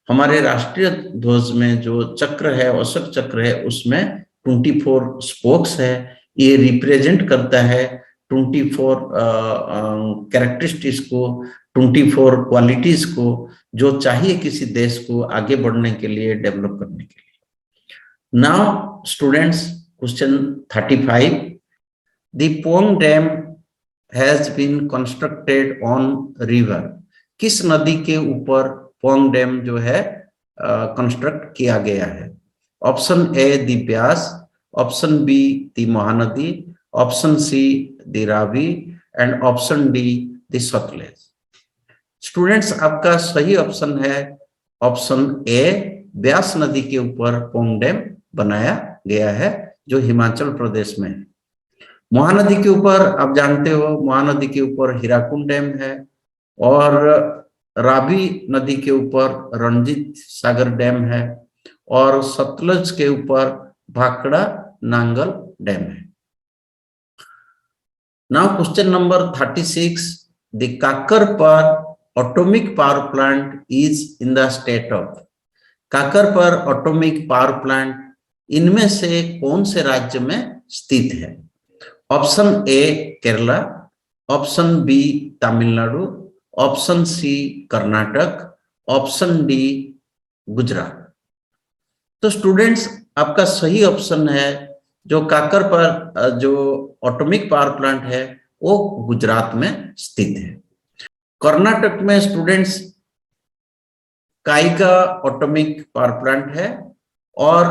हमारे राष्ट्रीय ध्वज में जो चक्र है, अशोक चक्र है, उसमें 24 स्पोक्स है। ये रिप्रेजेंट करता है 24 कैरेक्टरिस्टिक्स को, 24 क्वालिटीज को जो चाहिए किसी देश को आगे बढ़ने के लिए, डेवलप करने के लिए। Now students, question 35, the Pong Dam has been constructed on river? किस नदी के ऊपर पोंग डैम जो है कंस्ट्रक्ट किया गया है? Option A the Beas, option B the Mahanadi, option C the Ravi and option D the Sutlej. Students, आपका सही ऑप्शन है ऑप्शन ए, ब्यास नदी के ऊपर पोंग डैम बनाया गया है जो हिमाचल प्रदेश में है। महानदी के ऊपर आप जानते हो, महानदी के ऊपर हीराकुंड डैम है, और रावी नदी के ऊपर रणजीत सागर डैम है, और सतलज के ऊपर भाखड़ा नांगल डैम है। Now question number 36, the Kakrapar atomic power plant is in the state of? Kakrapar atomic power plant इनमें से कौन से राज्य में स्थित है? Option A Kerala, option B Tamil Nadu, option C Karnataka, option D Gujarat. तो स्टूडेंट्स, आपका सही ऑप्शन है जो काकरपर जो एटॉमिक पावर प्लांट है वो गुजरात में स्थित है। कर्नाटक में स्टूडेंट्स काइगा एटॉमिक पावर प्लांट है, और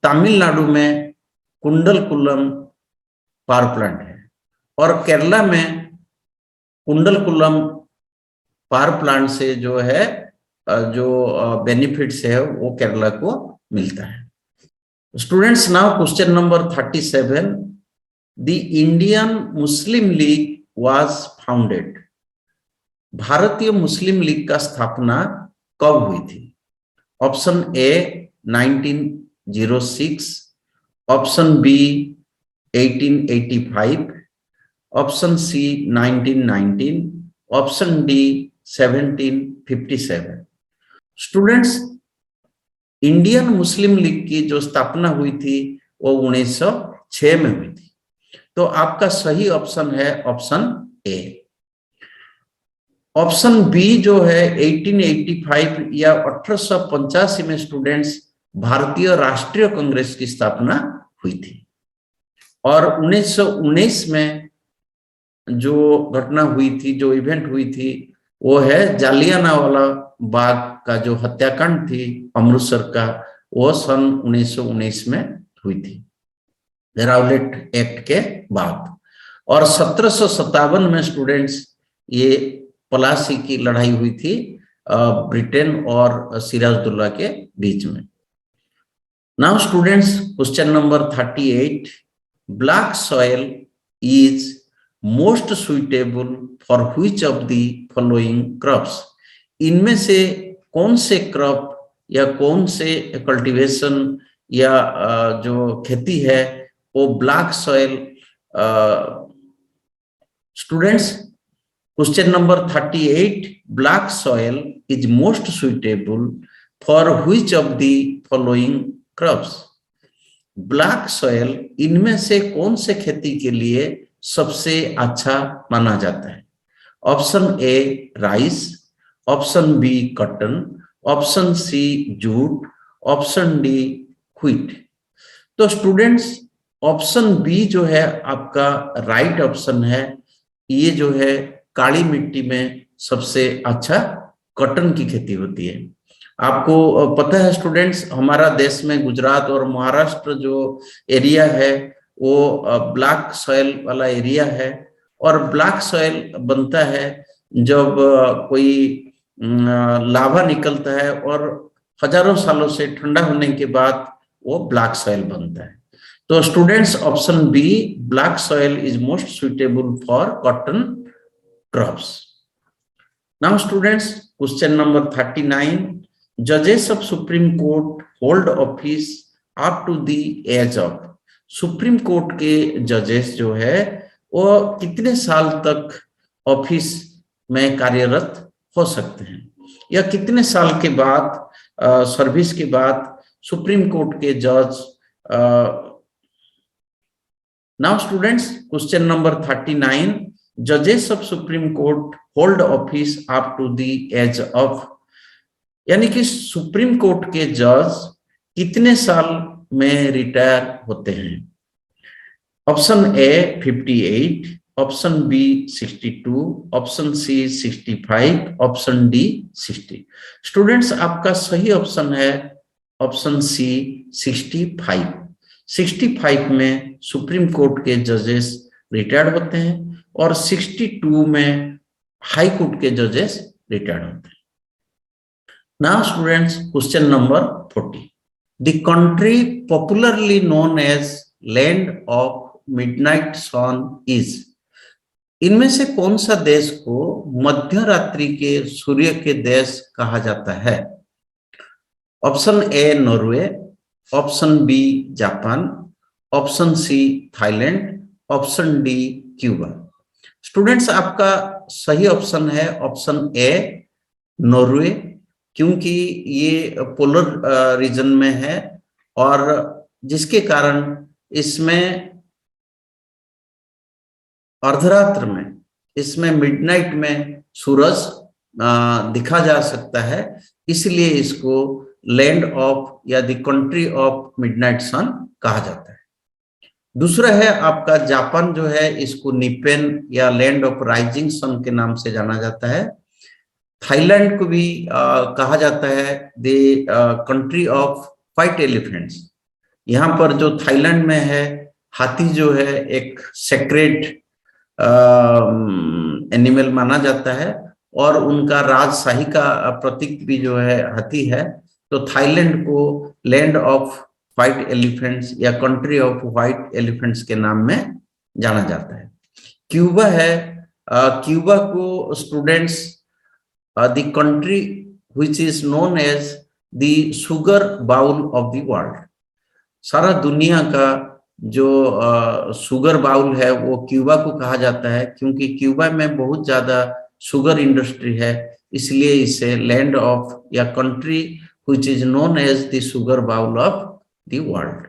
तमिलनाडु में कुंडलकुलम पावर प्लांट है, और केरला में कुंडलकुलम पावर प्लांट से जो है जो बेनिफिट्स है वो केरला को मिलता है। Students, now question number 37, the Indian Muslim League was founded? भारतीय मुस्लिम लीग का स्थापना कब हुई थी? Option A 1906, option B 1885, option C 1919, option D 1757। Students, Indian Muslim League की जो स्थापना हुई थी वो 1906 में हुई थी। तो आपका सही ऑप्शन है ऑप्शन ए। ऑप्शन बी जो है 1885 या 1885 में स्टूडेंट्स भारतीय राष्ट्रीय कांग्रेस की स्थापना हुई थी, और 1919 में जो घटना हुई थी, जो इवेंट हुई थी, वो है जालियानवाला बाग का जो हत्याकांड थी अमृतसर का, वो सन 1919 में हुई थी राउलेट एक्ट के बाद। और 1757 में स्टूडेंट्स ये पलासी की लड़ाई हुई थी ब्रिटेन और सिराजुद्दौला के बीच में। Now students, question number 38, black soil is most suitable for which of the following crops? इनमें से कौन से क्रॉप या कौन से कल्टीवेशन या जो खेती है वो black soil? Students, question number 38, black soil is most suitable for which of the following crops? Black soil इनमें से कौन से खेती के लिए सबसे अच्छा माना जाता है? Option A rice, option B cotton, option C jute, option D wheat. तो स्टूडेंट्स, ऑप्शन बी जो है आपका राइट ऑप्शन है। ये जो है काली मिट्टी में सबसे अच्छा कॉटन की खेती होती है। आपको पता है स्टूडेंट्स, हमारा देश में गुजरात और महाराष्ट्र जो एरिया है वो ब्लैक सॉइल वाला एरिया है। और ब्लैक सॉइल बनता है जब कोई लावा निकलता है और हजारों सालों से ठंडा होने के बाद वो ब्लैक सॉइल बनता है। तो students, option B, black soil is most suitable for cotton crops. Now students, question number 39, जजेस of Supreme Court hold office up to the age of? Supreme Court के जजेस जो है वो कितने साल तक ऑफिस में कार्यरत हो सकते हैं, या कितने साल के बाद सर्विस के बाद सुप्रीम कोर्ट के जज? नाउ स्टूडेंट्स, क्वेश्चन नंबर 39, जजेस of Supreme Court hold office up to the age of? यानी कि सुप्रीम कोर्ट के जज कितने साल में रिटायर होते हैं? Option A 58, option B 62, option C 65, option D 60। Students, आपका सही ऑप्शन है ऑप्शन सी 65। 65 में सुप्रीम कोर्ट के जजेस रिटायर्ड होते हैं और 62 में हाई कोर्ट के जजेस रिटायर्ड होते हैं। Now students, question number 40, the country popularly known as land of midnight sun is? इनमें से कौन सा देश को मध्य रात्रि के सूर्य के देश कहा जाता है? Option A Norway, option B Japan, option C Thailand, option D Cuba. Students, आपका सही ऑप्शन है ऑप्शन ए नॉर्वे, क्योंकि ये पोलर रीजन में है और जिसके कारण इसमें अर्धरात्र में, इसमें मिडनाइट में सूरज दिखा जा सकता है, इसलिए इसको लैंड ऑफ या द कंट्री ऑफ मिडनाइट सन कहा जाता है। दूसरा है आपका जापान जो है, इसको निपेन या लैंड ऑफ राइजिंग सन के नाम से जाना जाता है। थाईलैंड को भी कहा जाता है the country of white elephants. यहाँ पर जो थाईलैंड में है, हाथी जो है एक सेक्रेड एनिमल माना जाता है और उनका राजशाही का प्रतीक भी जो है हाथी है। तो थाईलैंड को लैंड ऑफ व्हाइट एलिफेंट्स या कंट्री ऑफ व्हाइट एलिफेंट्स के नाम में जाना जाता है। क्यूबा है, क्यूबा को students the country which is known as the sugar bowl of the world. सारा दुनिया का जो शुगर बाउल है वो क्यूबा को कहा जाता है, क्योंकि क्यूबा में बहुत ज्यादा शुगर इंडस्ट्री है, इसलिए इसे लैंड ऑफ या country which is known as the sugar bowl of the world.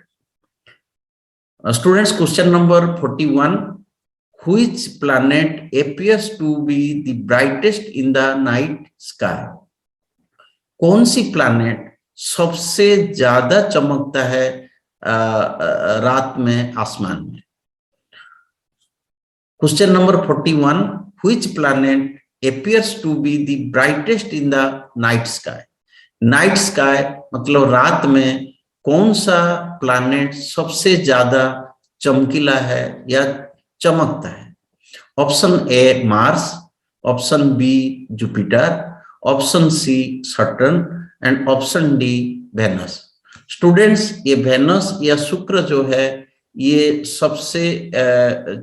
Students, question number 41, which planet appears to be the brightest in the night sky? कौन सी प्लैनेट सबसे ज्यादा चमकता है रात में आसमान में? Question number 41, which planet appears to be the brightest in the night sky? Night sky मतलब रात में कौन सा प्लैनेट सबसे ज्यादा चमकीला है या चमकता है? Option A Mars, option B Jupiter, option C Saturn and option D Venus. Students, ये वेनस या शुक्र जो है ये सबसे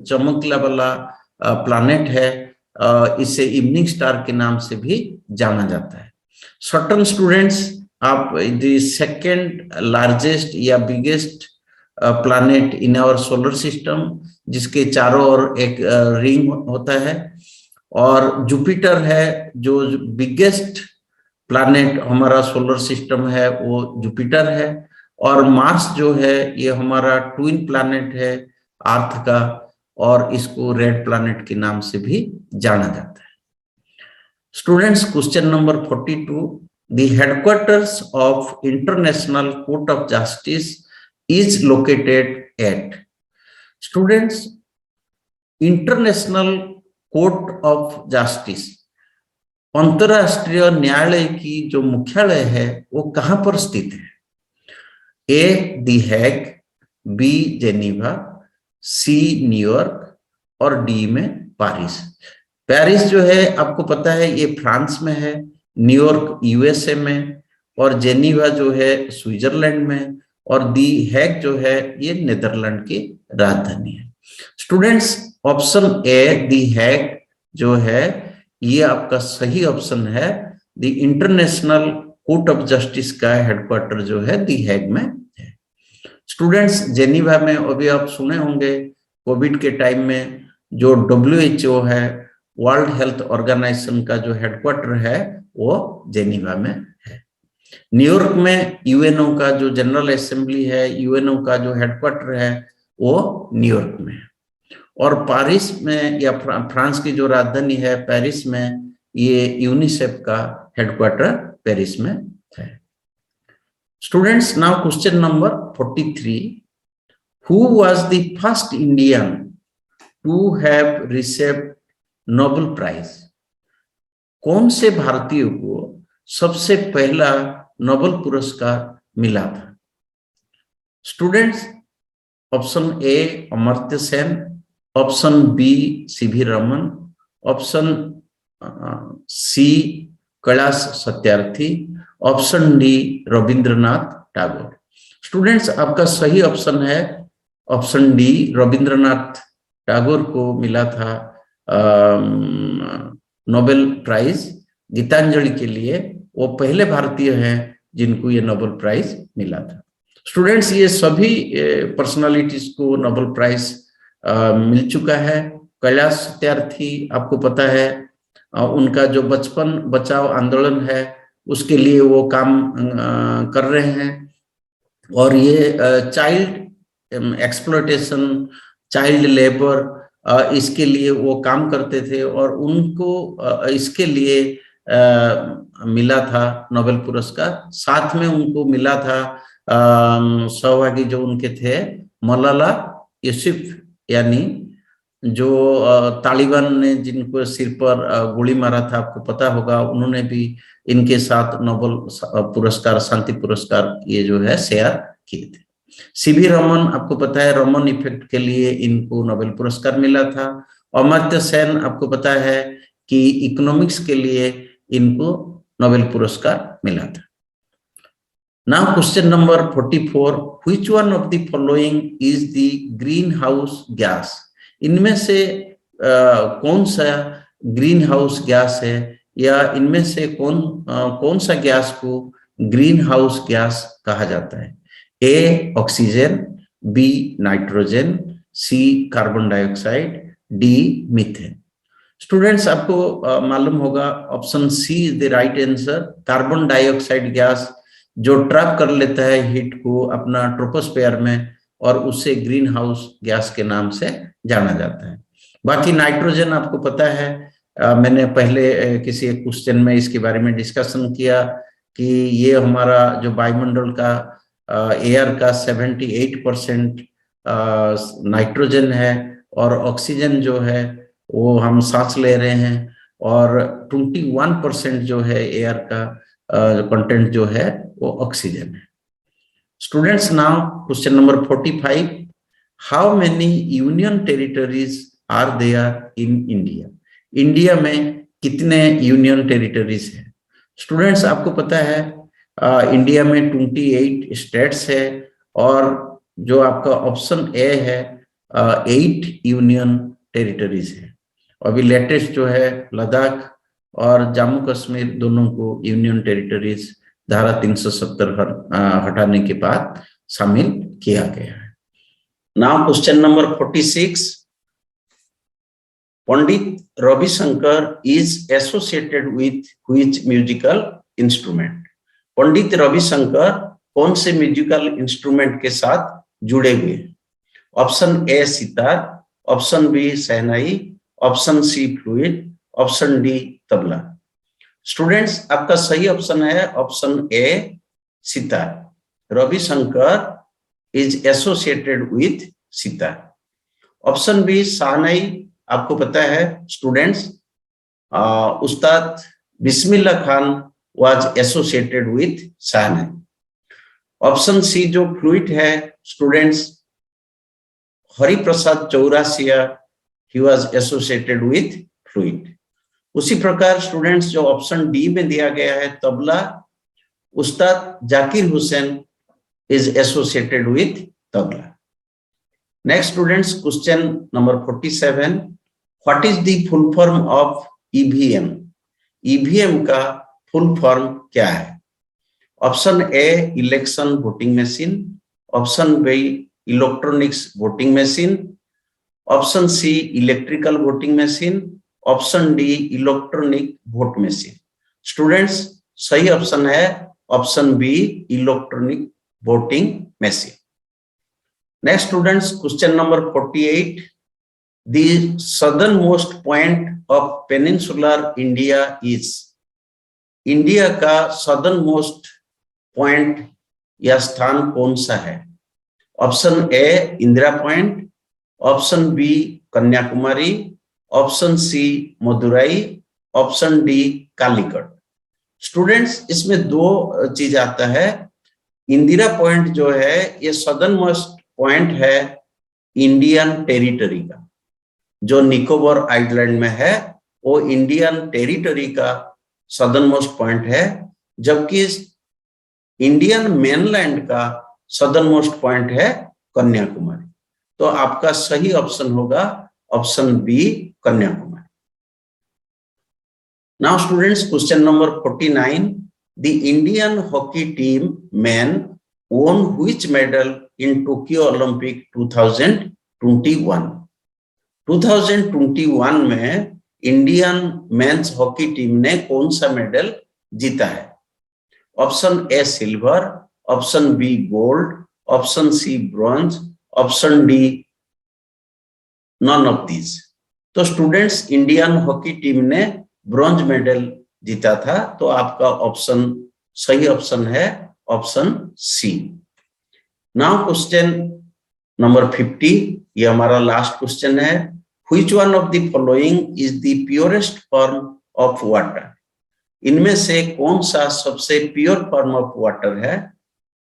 चमकला वाला प्लैनेट है। इसे इवनिंग स्टार के नाम से भी जाना जाता है। सटर्न स्टूडेंट्स, आप द सेकेंड लार्जेस्ट या biggest planet in our solar system, जिसके चारों ओर एक रिंग होता है। और जुपिटर है जो बिगेस्ट प्लैनेट हमारा सोलर सिस्टम है, वो जुपिटर है। और मार्स जो है ये हमारा ट्विन प्लैनेट है अर्थ का, और इसको रेड प्लैनेट के नाम से भी जाना जाता है। Students, question number 42, the headquarters of international court of justice is located at. Students, international court of justice, अंतरराष्ट्रीय न्यायालय की जो मुख्यालय है वो कहां पर स्थित है? ए दी हैग, बी जेनीवा, सी न्यूयॉर्क और डी में पेरिस। पेरिस जो है आपको पता है ये फ्रांस में है, न्यूयॉर्क यूएसए में, और जेनीवा जो है स्विट्जरलैंड में, और दी हैग जो है ये नीदरलैंड की राजधानी है। स्टूडेंट्स, ऑप्शन ए दी हैग जो है ये आपका सही ऑप्शन है। The international court of justice का हेडक्वार्टर जो है दी हैग में है। स्टूडेंट्स, जेनीवा में अभी आप सुने होंगे कोविड के टाइम में जो WHO है, वर्ल्ड हेल्थ ऑर्गेनाइजेशन का जो हेडक्वार्टर है वो जेनीवा में है। न्यूयॉर्क में यूएनओ का जो जनरल असेंबली है, यूएनओ का जो हेडक्वार्टर है वो न्यूयॉर्क में है। और पेरिस में या फ्रांस की जो राजधानी है पेरिस में, ये यूनिसेफ का हेडक्वार्टर पेरिस में है। Students, now question number 43, who was the first Indian to have received Nobel prize? कौन से भारतीय को सबसे पहला नोबेल पुरस्कार मिला था? Students, option A Amartya Sen, option B C V Raman, option C Kailash Satyarthi, option D Rabindranath Tagore. Students, आपका सही ऑप्शन है ऑप्शन डी, रविंद्रनाथ टैगोर को मिला था नोबेल प्राइज गीतांजलि के लिए। वो पहले भारतीय हैं जिनको ये नोबेल प्राइज मिला था। स्टूडेंट्स, ये सभी पर्सनालिटीज को नोबेल प्राइज मिल चुका है। कैलाश सत्यार्थी आपको पता है उनका जो बचपन बचाओ आंदोलन है उसके लिए वो काम कर रहे हैं, और ये चाइल्ड एक्सप्लॉयटेशन, चाइल्ड लेबर, इसके लिए वो काम करते थे, और उनको इसके लिए मिला था नोबेल पुरस्कार। साथ में उनको मिला था सहभागी जो उनके थे मलाला यूसुफ, यानी जो तालिबान ने जिनको सिर पर गोली मारा था, आपको पता होगा, उन्होंने भी इनके साथ नोबेल पुरस्कार, शांति पुरस्कार ये जो है शेयर किए थे। सीवी रमन, आपको पता है रमन इफेक्ट के लिए इनको नोबेल पुरस्कार मिला था। अमर्त्य सेन, आपको पता है कि इकोनॉमिक्स के लिए इनको नोबेल पुरस्कार मिला था। Now question number 44, which one of the following is the greenhouse gas? इनमें से कौन सा ग्रीन हाउस गैस है, या इनमें से कौन सा गैस को ग्रीन हाउस गैस कहा जाता है? A oxygen, B nitrogen, C carbon dioxide, D methane. Students, आपको मालूम होगा option C is the right answer. Carbon dioxide gas जो ट्रैप कर लेता है हीट को अपना ट्रोपोस्फेयर में, और उसे ग्रीन हाउस गैस के नाम से जाना जाता है। बाकी नाइट्रोजन आपको पता है, मैंने पहले किसी एक क्वेश्चन में इसके बारे में डिस्कशन किया कि ये हमारा जो वायुमंडल का एयर का 78% नाइट्रोजन है, और ऑक्सीजन जो है वो हम सांस ले रहे हैं, और 21% जो है एयर का कंटेंट जो है वो ऑक्सीजन है। Students, now question number 45, how many union territories are there in India? India में कितने यूनियन टेरिटरीज हैं? स्टूडेंट्स, आपको पता है इंडिया में 28 स्टेट्स है और जो आपका ऑप्शन ए है 8 यूनियन टेरिटरीज है। अभी लेटेस्ट जो है लद्दाख और जम्मू कश्मीर दोनों को यूनियन टेरिटरीज धारा 370 हटाने के बाद शामिल किया गया है। Now question number 46, Pandit Ravi Shankar is associated with which musical instrument? Pandit Ravi Shankar कौन से म्यूजिकल इंस्ट्रूमेंट के साथ जुड़े हुए हैं? Option A sitar, option B shehnai, option C fluid, option D tabla. Students, आपका सही ऑप्शन है option A sitar. Ravi Shankar is associated with sitar. Option B shehnai, आपको पता है students Ustad Bismillah Khan was associated with shehnai. Option C जो फ्लूइड है students, Hariprasad Chaurasia he was associated with fluid. उसी प्रकार स्टूडेंट्स जो ऑप्शन डी में दिया गया है tabla, Ustad Zakir Hussain is associated with tabla. Next students, question number 47, what is the full form of EVM? EVM का फुल फॉर्म क्या है? Option A election voting machine, option B electronics voting machine, option C electrical voting machine, option D electronic vote machine. Students, सही ऑप्शन है option B electronic voting machine. Next students, question number 48, the southernmost point of peninsular India is? India का सदर्न मोस्ट पॉइंट या स्थान कौन सा है? Option A Indira point, option B Kanyakumari, option C Madurai, option D Calicut. Students, इसमें दो चीज आता है। इंदिरा पॉइंट जो है ये सदर्न मोस्ट पॉइंट है इंडियन टेरिटरी का, जो निकोबार आइलैंड में है वो इंडियन टेरिटरी का सदर्न मोस्ट पॉइंट है, जबकि इंडियन मेनलैंड का सदर्न मोस्ट पॉइंट है कन्याकुमारी। तो आपका सही ऑप्शन होगा option B Kanyakumari. Now students, question number 49, the Indian hockey team men won which medal in Tokyo Olympic 2021? 2021 में इंडियन मेंस हॉकी टीम ने कौन सा मेडल जीता है? Option A silver, option B gold, option C bronze, option D none of these. तो स्टूडेंट्स, इंडियन हॉकी टीम ने ब्रॉन्ज मेडल जीता था, तो आपका ऑप्शन सही ऑप्शन है option C. Now question number 50, ये हमारा लास्ट क्वेश्चन है। Which one of the following is the purest form of water? इनमें से कौन सा सबसे प्योर फॉर्म ऑफ वाटर है?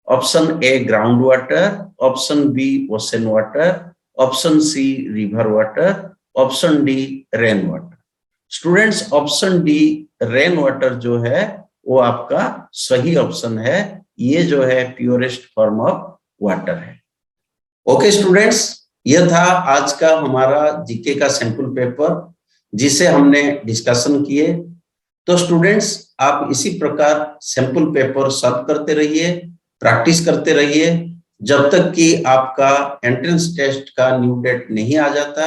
Option A ground water, option B ocean water, option C river water, option D rain water. Students, option D rain water जो है वो आपका सही ऑप्शन है। ये जो है प्योरेस्ट फॉर्म ऑफ वाटर है। ओके स्टूडेंट्स, यह था आज का हमारा जीके का सैंपल पेपर जिसे हमने डिस्कशन किए। तो स्टूडेंट्स, आप इसी प्रकार सैंपल पेपर सॉल्व करते रहिए, प्रैक्टिस करते रहिए, जब तक कि आपका एंट्रेंस टेस्ट का न्यू डेट नहीं आ जाता।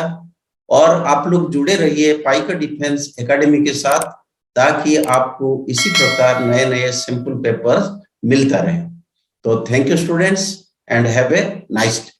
और आप लोग जुड़े रहिए पाइका डिफेंस एकेडमी के साथ, ताकि आपको इसी प्रकार नए नए सैंपल पेपर्स मिलता रहे। तो thank you students and have a nice day.